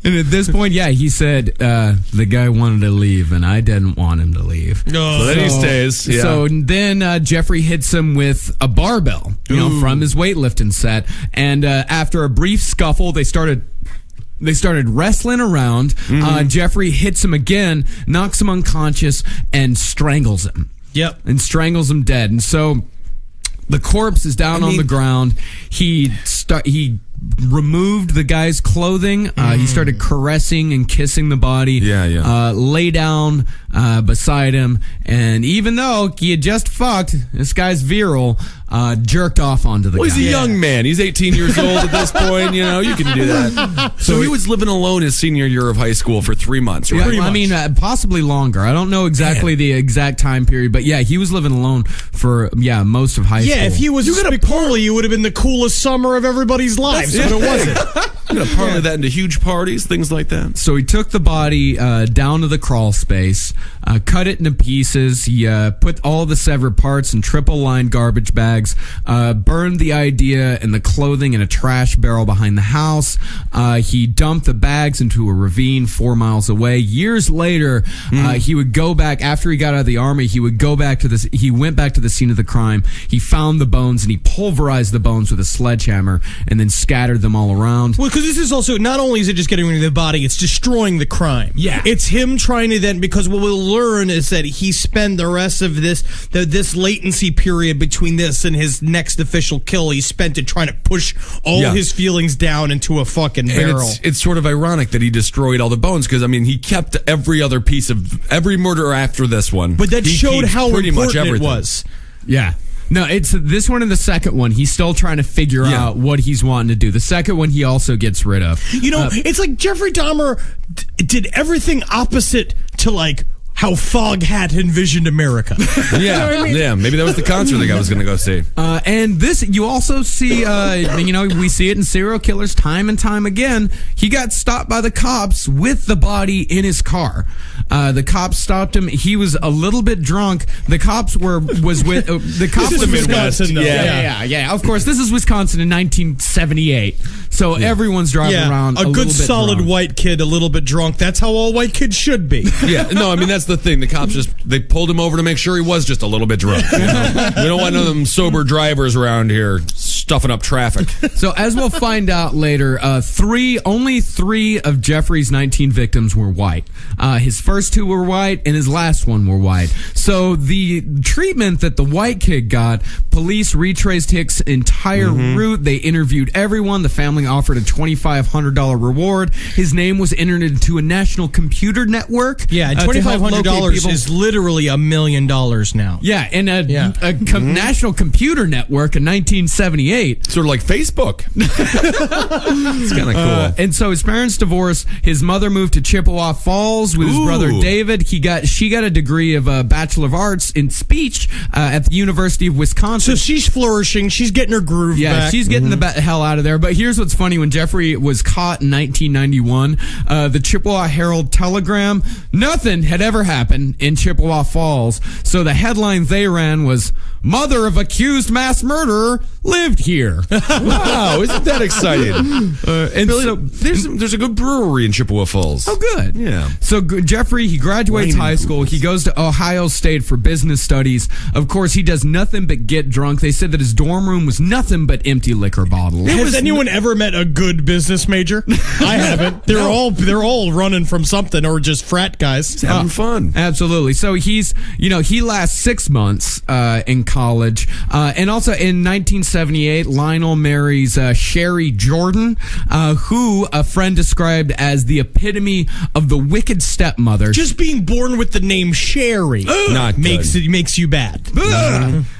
And at this point, he said the guy wanted to leave, and I didn't want him to leave.
So then he stays. Yeah.
So then Jeffrey hits him with a barbell, from his weightlifting set. And after a brief scuffle, they started wrestling around. Jeffrey hits him again, knocks him unconscious, and strangles him.
Yep.
And strangles him dead. And so the corpse is down on the ground. He removed the guy's clothing. He started caressing and kissing the body. Lay down beside him, and even though he had just fucked, this guy's virile, jerked off onto the guy.
He's a young man. He's 18 years old at this point. You can do that. So he was living alone his senior year of high school for 3 months, right?
I mean, possibly longer. I don't know exactly the exact time period, but he was living alone for most of high school.
Yeah, if he was Spicoli, it would have been the coolest summer of everybody's lives, but it wasn't.
I'm going to parlay that into huge parties, things like that.
So he took the body down to the crawl space, cut it into pieces. He put all the severed parts in triple-lined garbage bags, burned the idea and the clothing in a trash barrel behind the house. He dumped the bags into a ravine 4 miles away. Years later, he would go back, after he got out of the army, he went back to the scene of the crime. He found the bones and he pulverized the bones with a sledgehammer and then scattered them all around.
Well, because this is also, not only is it just getting rid of the body, it's destroying the crime.
Yeah.
It's him trying to then, because what we'll learn is that he spent the rest of this latency period between this and his next official kill, he spent it trying to push all his feelings down into a fucking barrel.
And it's sort of ironic that he destroyed all the bones, because, he kept every other piece of every murder after this one.
But that showed how
pretty much
important
everything.
it was.
Yeah. No, it's this one and the second one. He's still trying to figure out what he's wanting to do. The second one, he also gets rid of.
It's like Jeffrey Dahmer did everything opposite to how Foghat envisioned America.
Yeah, maybe that was the concert the guy was going to go see.
And this, you also see, we see it in serial killers time and time again. He got stopped by the cops with the body in his car. The cops stopped him. He was a little bit drunk. The cops was with the cops.
This is Wisconsin, though.
Yeah. Of course, this is Wisconsin in 1978. So everyone's driving around a
good
little bit
solid
drunk.
white kid, a little bit drunk. That's how all white kids should be.
Yeah, no, that's the thing. The cops they pulled him over to make sure he was just a little bit drunk. We don't want none of them sober drivers around here stuffing up traffic.
So as we'll find out later, only three of Jeffrey's 19 victims were white. His first two were white, and his last one were white. So the treatment that the white kid got, police retraced Hicks' entire route. They interviewed everyone. The family offered a $2,500 reward. His name was entered into a national computer network.
Yeah, $2,500 is literally $1 million now.
Yeah, and a national computer network in 1978.
Sort of like Facebook. It's kind of cool.
And so his parents divorced. His mother moved to Chippewa Falls with his brother David. She got a degree of Bachelor of Arts in speech at the University of Wisconsin.
So she's flourishing. She's getting her groove back.
Yeah, she's getting the hell out of there. But here's what's funny. When Jeffrey was caught in 1991, the Chippewa Herald-Telegram, nothing had ever happened in Chippewa Falls. So the headline they ran was, "Mother of accused mass murderer lived here."
Wow, isn't that exciting?
And
Billy,
so
there's a good brewery in Chippewa Falls.
Oh, good.
Yeah.
So Jeffrey, he graduates high school. He goes to Ohio State for business studies. Of course, he does nothing but get drunk. They said that his dorm room was nothing but empty liquor bottles.
Has anyone ever met a good business major? I haven't. They're all running from something or just frat guys.
Having fun.
Absolutely. So he lasts 6 months in college. And also in 1978, Lionel marries Sherry Jordan, who a friend described as the epitome of the wicked stepmother.
Just being born with the name Sherry
Not
makes you bad.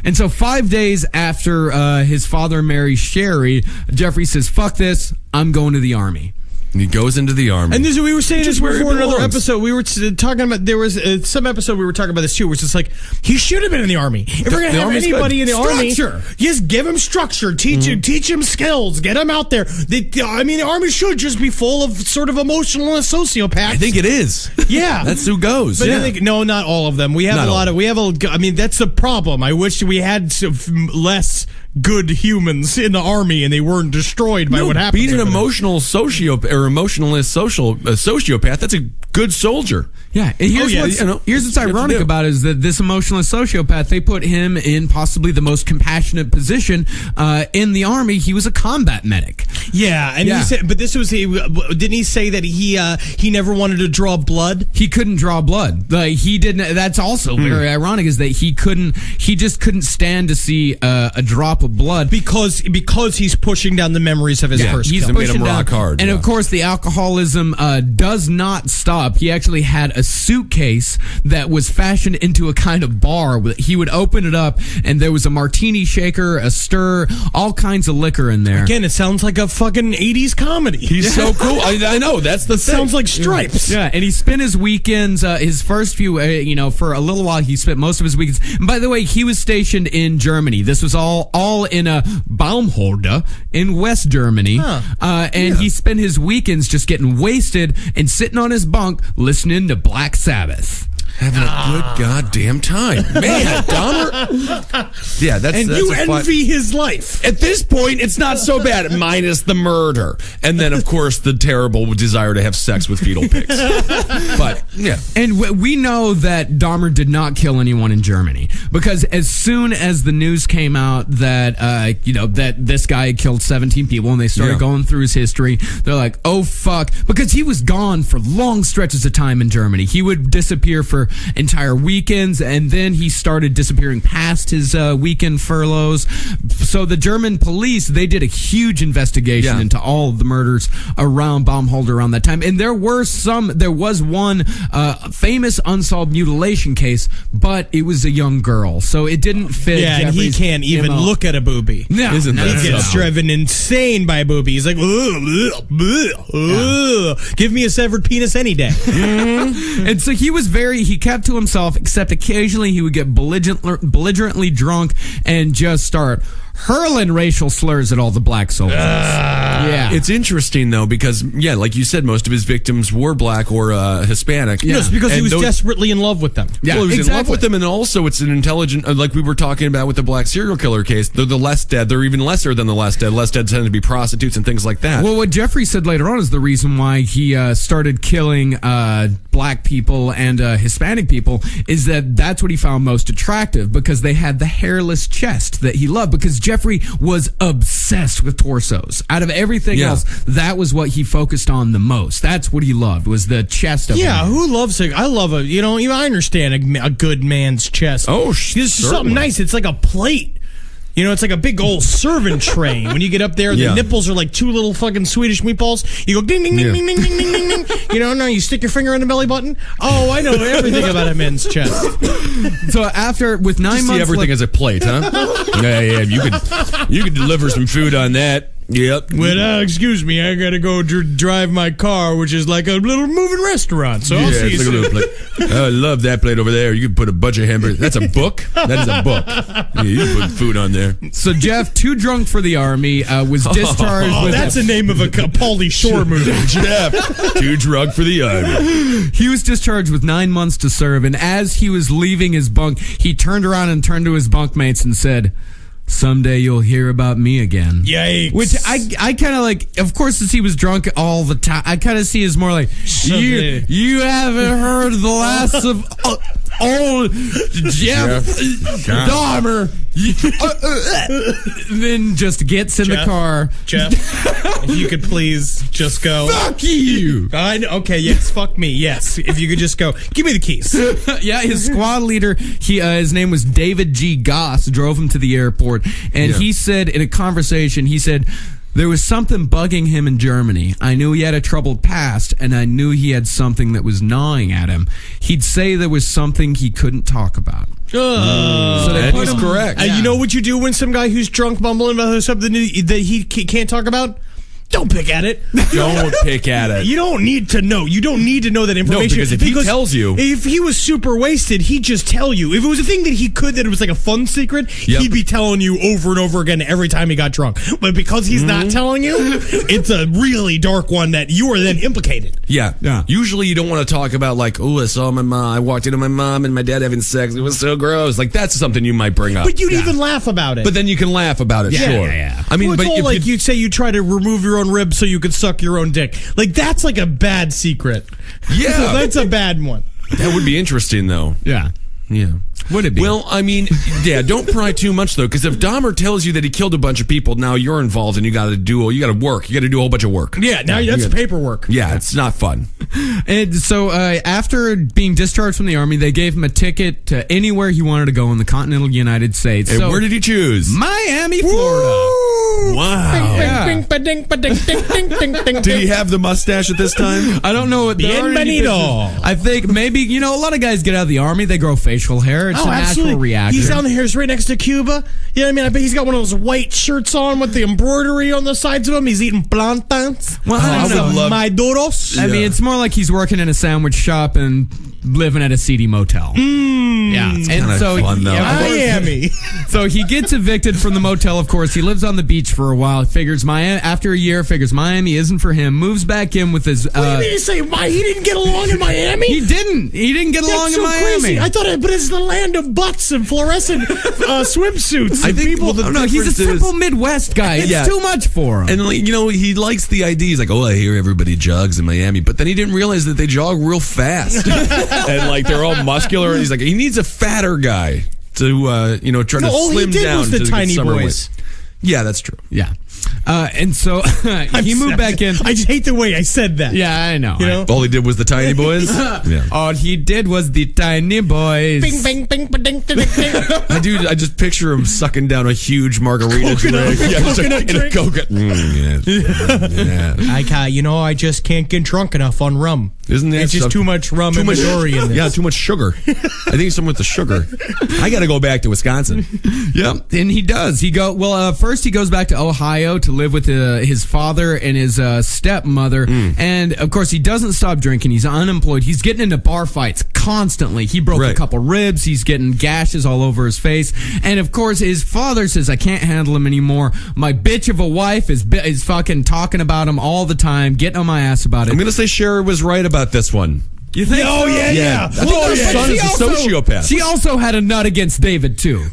And so 5 days after his father marries Sherry, Jeffrey says, "Fuck this, I'm going to the army."
And he goes into the army.
And we were saying this
Just where he
before in another
belongs.
episode. We were talking about, there was some episode we were talking about this too, where it's just like, he should have been in the army. If we're going to
the
have
army's
anybody
good.
in the army,
Structure.
just give him structure, teach him skills, get him out there. The army should just be full of sort of emotionalist sociopaths.
I think it is.
Yeah.
That's who goes.
But
yeah.
I think, no, not all of them. We have
Not
a
all.
lot of, I mean, that's the problem. I wish we had less good humans in the army and they weren't destroyed by what happened.
Being an
over there.
emotional emotionalist sociopath, that's a good soldier.
Yeah, and here's what's
you have
ironic
to do.
about it is that this emotionalist sociopath, they put him in possibly the most compassionate position in the army. He was a combat medic.
Yeah, and
Yeah.
he said, but this was, didn't he say that he never wanted to draw blood?
He couldn't draw blood. Like he didn't. That's also very ironic is that he just couldn't stand to see a drop of blood.
Because he's pushing down the memories of his first
He's
kill.
made him
pushing
rock
down.
hard,
And
yeah.
of course, the alcoholism does not stop. He actually had a suitcase that was fashioned into a kind of bar. He would open it up, and there was a martini shaker, a stir, all kinds of liquor in there.
Again, it sounds like a fucking 80s comedy.
He's so cool. I know. That's the thing.
Sounds like Stripes.
Yeah, and he spent his weekends, his first few, for a little while, he spent most of his weekends. And by the way, he was stationed in Germany. This was all in a Baumholder in West Germany. And he spent his weekends just getting wasted and sitting on his bunk listening to Black Sabbath.
Having a good goddamn time. Man, Dahmer. Yeah, that's
And
that's
you
a fun-
envy his life.
At this point, it's not so bad, minus the murder. And then, of course, the terrible desire to have sex with fetal pigs. But, yeah.
And we know that Dahmer did not kill anyone in Germany because as soon as the news came out that that this guy had killed 17 people and they started
Yeah.
going through his history, they're like, "Oh fuck!" Because he was gone for long stretches of time in Germany. He would disappear for entire weekends, and then he started disappearing past his weekend furloughs. So the German police, they did a huge investigation
Yeah.
into all of the murders around Baumholder around that time, and there was one famous unsolved mutilation case, but it was a young girl, so it didn't fit.
Yeah, and he
Jeffrey's
can't even
MO.
look at a boobie.
No,
Isn't
no,
that
He
no,
gets
no.
driven insane by a boobie. He's like, ugh, ugh, ugh, ugh. Give me a severed penis any day.
And so he kept to himself, except occasionally he would get belligerently drunk and just start hurling racial slurs at all the black soldiers. Yeah.
It's interesting, though, because, yeah, like you said, most of his victims were black or Hispanic.
No, it's because he
And
was
those-
desperately in love with them.
Yeah,
well, he was in love
exactly.
with them, and also it's an intelligent, like we were talking about with the black serial killer case. They're the less dead. They're even lesser than the less dead. Less dead tend to be prostitutes and things like that.
Well, what Jeffrey said later on is the reason why he started killing black people and Hispanic people is that's what he found most attractive because they had the hairless chest that he loved because Jeffrey was obsessed with torsos. Out of everything
Yeah.
else, that was what he focused on the most. That's what he loved was the chest of
Yeah,
him.
who loves it? I love I understand a good man's chest.
Oh,
It's
certainly.
something nice. It's like a plate. It's like a big old serving tray. When you get up there, the
Yeah.
nipples are like two little fucking Swedish meatballs. You go ding, ding, ding,
Yeah.
ding, ding, ding, ding, ding, ding. No, you stick your finger in the belly button. Oh, I know everything about a men's chest.
So after with 9
See
months
everything
left-
as a plate, huh? yeah, you could deliver some food on that. Yep.
Well, excuse me, I gotta go drive my car, which is like a little moving restaurant. So I'll see you
it's like a
soon.
little plate. I love that plate over there. You can put a bunch of hamburgers. That's a book. That is a book. Yeah, you can put food on there.
So Jeff, too drunk for the army, was discharged
Oh,
with
that's the name of a Pauly Shore movie.
Jeff, too drunk for the army.
He was discharged with 9 months to serve, and as he was leaving his bunk, he turned around and turned to his bunkmates and said, "Someday you'll hear about me again."
Yikes.
Which I kind of like, of course, since he was drunk all the time, I kind of see as more like,
Someday.
you haven't heard the last of old Jeff Dahmer. Then just gets in the
Jeff?
car.
Jeff, if you could please just go.
Fuck you.
I know. Okay, yes, fuck me. Yes, if you could just go. Give me the keys.
Yeah, his squad leader, his name was David G. Goss, drove him to the airport, and he said in a conversation, he said, "There was something bugging him in Germany. I knew he had a troubled past, and I knew he had something that was gnawing at him. He'd say there was something he couldn't talk about." So they
That
put
is
him-
correct.
You know what you do when some guy who's drunk mumbling about something that he can't talk about? Don't pick at it.
Don't pick at it.
You don't need to know. You don't need to know that information.
because if he tells you-
if he was super wasted, he'd just tell you. If it was a thing that he could, that it was like a fun secret,
Yep.
he'd be telling you over and over again every time he got drunk. But because he's not telling you, it's a really dark one that you are then implicated.
Yeah.
Yeah.
Usually you don't want to talk about like, oh, I saw my mom. I walked into my mom and my dad having sex. It was so gross. Like that's something you might bring up.
But you'd even laugh about it.
But then you can laugh about it.
Yeah,
sure.
yeah.
I mean,
Well, it's
but
all
if
like
you,
you'd say you try to remove your own ribs so you could suck your own dick. Like that's like a bad secret.
yeah,
That's a bad one.
that would be interesting though.
Yeah.
Yeah.
Would it be?
Well, I mean, yeah, don't pry too much though, because if Dahmer tells you that he killed a bunch of people, now you're involved and you got to do work. You got to do a whole bunch of work.
Yeah, now that's paperwork.
Yeah, it's not fun.
And so after being discharged from the Army, they gave him a ticket to anywhere he wanted to go in the continental United States.
And
So,
where did he choose?
Miami, Florida.
Wow.
Yeah.
Did he have the mustache at this time?
I don't know what the
Bienvenido.
I think maybe, a lot of guys get out of the Army, they grow facial hair. It's a natural reaction.
He's down here, he's right next to Cuba. You know what I mean? I bet he's got one of those white shirts on with the embroidery on the sides of him. He's eating plantains.
Well, I don't know.
Maduros.
I mean, it's more like he's working in a sandwich shop and living at a seedy motel. Yeah, and
kinda
so
fun, though.
Miami.
So he gets evicted from the motel. Of course, he lives on the beach for a while. Figures Miami after a year. Figures Miami isn't for him. Moves back in with his.
What do you mean to say he didn't get along in Miami?
He didn't. He didn't get along
That's
in
so
Miami.
crazy. I thought, but it's the land of butts and fluorescent swimsuits.
I think
people.
well, the
No, he's a
difference is-
simple Midwest guy. It's
Yeah.
too much for him.
And he likes the idea. He's like, oh, I hear everybody jogs in Miami, but then he didn't realize that they jog real fast, and like they're all muscular. And he's like, he needs a fatter guy to try to
all
slim
he did
down
was the
to
tiny
get summer
boys.
weight. Yeah, that's true.
Yeah. And so he moved back in.
I just hate the way I said that.
Yeah, I know.
You know?
All he did was the tiny boys. Yeah.
All he did was the tiny boys.
Bing, bing, bing, ba, ding, ding, ding.
I just picture him sucking down a huge margarita
Coconut-
drink. Just
coconut
in a
drink.
coconut. Yeah.
I just can't get drunk enough on rum.
Isn't that
It's just
stuff-
too much rum and Midori in this.
Yeah, too much sugar. I think it's something with the sugar. I got to go back to Wisconsin.
Yeah, and he does. First he goes back to Ohio to live with his father and his stepmother, and of course he doesn't stop drinking. He's unemployed. He's getting into bar fights constantly. He broke a
Right.
couple ribs. He's getting gashes all over his face, and of course his father says, "I can't handle him anymore. My bitch of a wife is fucking talking about him all the time, getting on my ass about it."
I'm going to say Sherry was right about this one.
You think?
Oh,
so?
yeah.
I think her son is a sociopath.
She also had a nut against David too.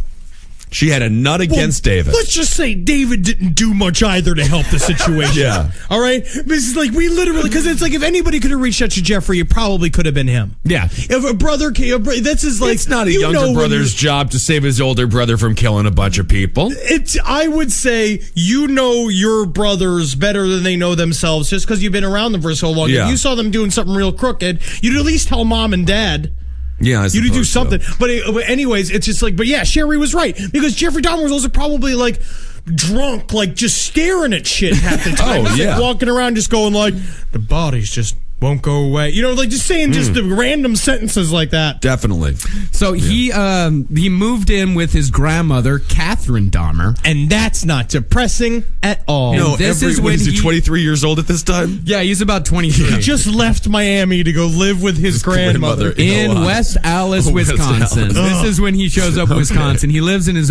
She had a nut against David.
Let's just say David didn't do much either to help the situation.
Yeah.
All right? This is like, we literally, because it's like if anybody could have reached out to Jeffrey, it probably could have been him.
Yeah.
If a brother came, this is like.
It's not a
you know
younger
when
brother's job to save his older brother from killing a bunch of people.
I would say you know your brothers better than they know themselves just because you've been around them for so long.
Yeah.
If you saw them doing something real crooked, you'd at least tell mom and dad.
Yeah, I
You'd do
suppose so.
something. But anyways, it's just like, but yeah, Sherry was right. Because Jeffrey Dahmer was also probably like drunk, like just staring at shit half the time.
Oh,
Just,
yeah.
like, walking around just going like, the bodies just won't go away. You know, like just saying just the random sentences like that.
Definitely.
So he moved in with his grandmother, Catherine Dahmer.
And that's not depressing at all.
No, this is when
is he
he-
23 years old at this time?
Yeah, he's about 23.
He just left Miami to go live with his grandmother.
in
Oh,
West Allis,
West
Wisconsin.
Allis.
This is when he shows up in Wisconsin. He lives in his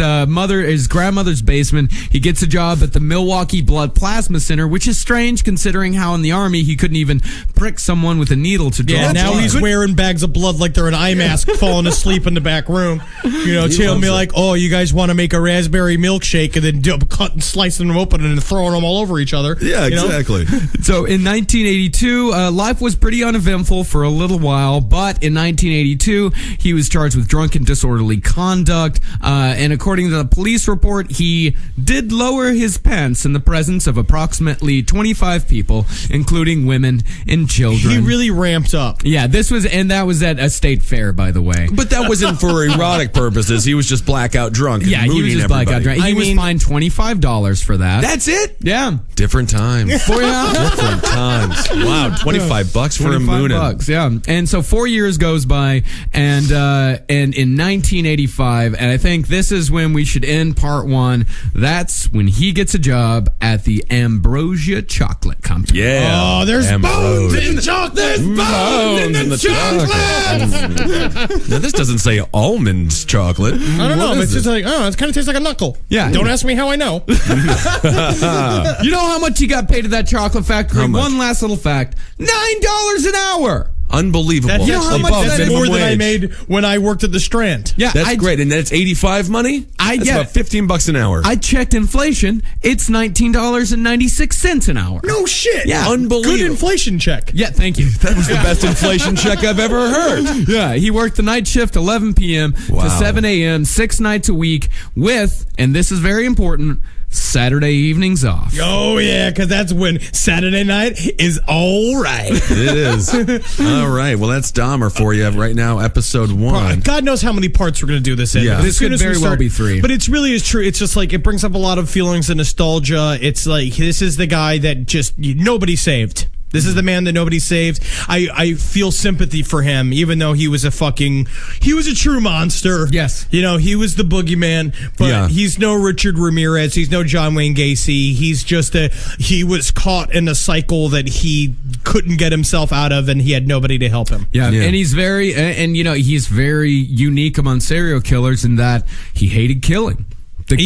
grandmother's basement. He gets a job at the Milwaukee Blood Plasma Center, which is strange considering how in the Army he couldn't even prick someone with a needle to draw
Yeah, now
blood.
he's wearing bags of blood like they're an eye mask, falling asleep in the back room. You know, telling me
loves it.
like, "Oh, you guys want to make a raspberry milkshake and then cut and slicing them open and then throwing them all over each other."
Yeah,
you know?
exactly.
So in 1982, life was pretty uneventful for a little while, but in 1982, he was charged with drunken disorderly conduct, and according to the police report, he did lower his pants in the presence of approximately 25 people, including women and children. children.
He really ramped up.
Yeah, that was at a state fair, by the way.
But that wasn't for erotic purposes. He was just blackout drunk. And
Yeah, he was
mooning
just blackout
everybody.
drunk. He was fined $25 for that.
That's it?
Yeah.
Different times. Different times. Wow, $25 for a mooning.
$25, yeah. And so 4 years goes by, and in 1985, and I think this is when we should end part one. That's when he gets a job at the Ambrosia Chocolate Company.
Yeah.
Oh, there's
Ambrose.
bones in the chocolate. There's bones in the chocolate.
Now, this doesn't say almond chocolate.
I don't know.
What
But
is
it's just
it?
like, it kind of tastes like a knuckle.
Yeah.
Don't ask me how I know.
You know how much he got paid at that chocolate factory?
How much?
One last little fact: $9 an hour.
Unbelievable.
That's
how much
above
that is?
more
minimum
than I
wage.
made when I worked at the Strand.
Yeah,
That's great. And that's 85 money? That's
yeah.
about $15 an hour.
I checked inflation. It's $19.96 an hour.
No shit.
Yeah.
Unbelievable.
Good inflation check.
Yeah, thank you.
That was the best inflation check I've ever heard.
Yeah, he worked the night shift 11 p.m.
Wow.
to 7 a.m. 6 nights a week with, and this is very important, Saturday evenings off.
Oh, yeah, because that's when Saturday night is all right.
It is. All right. Well, that's Dahmer for you right now, episode 1.
God knows how many parts we're going to do this in.
Yeah.
But
This
as soon
could
as we
very well be 3.
But it's really is true. It's just like it brings up a lot of feelings of nostalgia. It's like this is the guy that just nobody saved. This is the man that nobody saved. I feel sympathy for him, even though he was a true monster.
Yes.
You know, he was the boogeyman, but
Yeah.
he's no Richard Ramirez. He's no John Wayne Gacy. He's just he was caught in a cycle that he couldn't get himself out of, and he had nobody to help him.
Yeah,
Yeah.
and he's very, and you know, he's very unique among serial killers in that he hated killing. The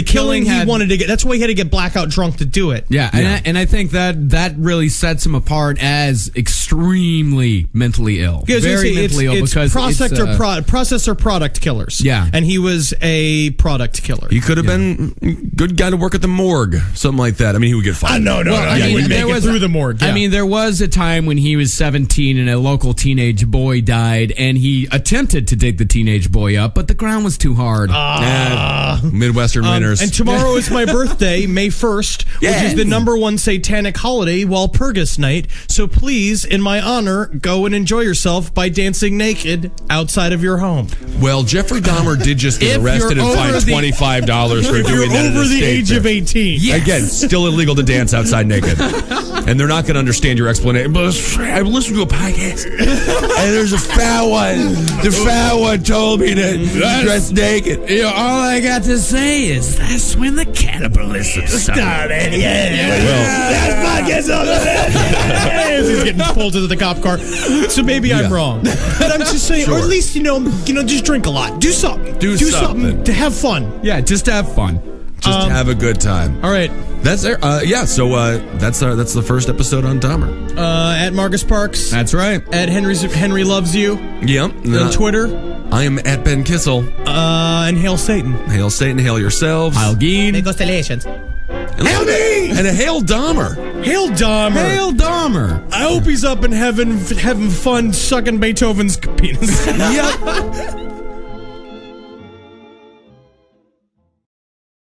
killing
he
had,
wanted to get. That's why he had to get blackout drunk to do it.
Yeah, and I think that really sets him apart as extremely mentally ill.
Yeah, I was gonna
Very
say,
mentally ill
it's
because
processor product killers.
Yeah.
and he was a product killer.
He could have been good guy to work at the morgue, something like that. I mean, he would get fired.
No,
I
he
mean,
wouldn't make
there
it
was-
through the morgue.
I
yeah.
mean, there was a time when he was 17 and a local teenage boy died, and he attempted to dig the teenage boy up, but the ground was too hard.
Midwestern winners.
And tomorrow is my birthday, May 1st, which is the #1 satanic holiday, Walpurgis night. So please, in my honor, go and enjoy yourself by dancing naked outside of your home.
Well, Jeffrey Dahmer did just get
If
arrested
you're
and fined
over the-
$25 for
If
doing
you're
that. at
over
a
the
state
age
fair.
of 18.
Yes.
Again, still illegal to dance outside naked. And they're not going to understand your explanation. But I listened to a podcast, and there's a fat one. The fat one told me to dress naked.
You know, all I got to say is that's when the cannibalism started.
That's podcast He's getting pulled into the cop car. So maybe I'm wrong. But I'm just saying, or at least, you know, just drink a lot. Do something.
Do something.
to have fun.
Yeah, just to have fun.
Just have a good time.
All right.
That's there. So that's the first episode on Dahmer.
At Marcus Parks.
That's right.
At Henry Loves You.
Yep.
On Twitter.
I am at Ben Kissel.
And Hail Satan.
Hail Satan. Hail yourselves.
Heil Geen.
Constellations.
Hail me! And a hail Dahmer.
Hail Dahmer.
Hail Dahmer.
I hope he's up in heaven having fun sucking Beethoven's penis.
Yep.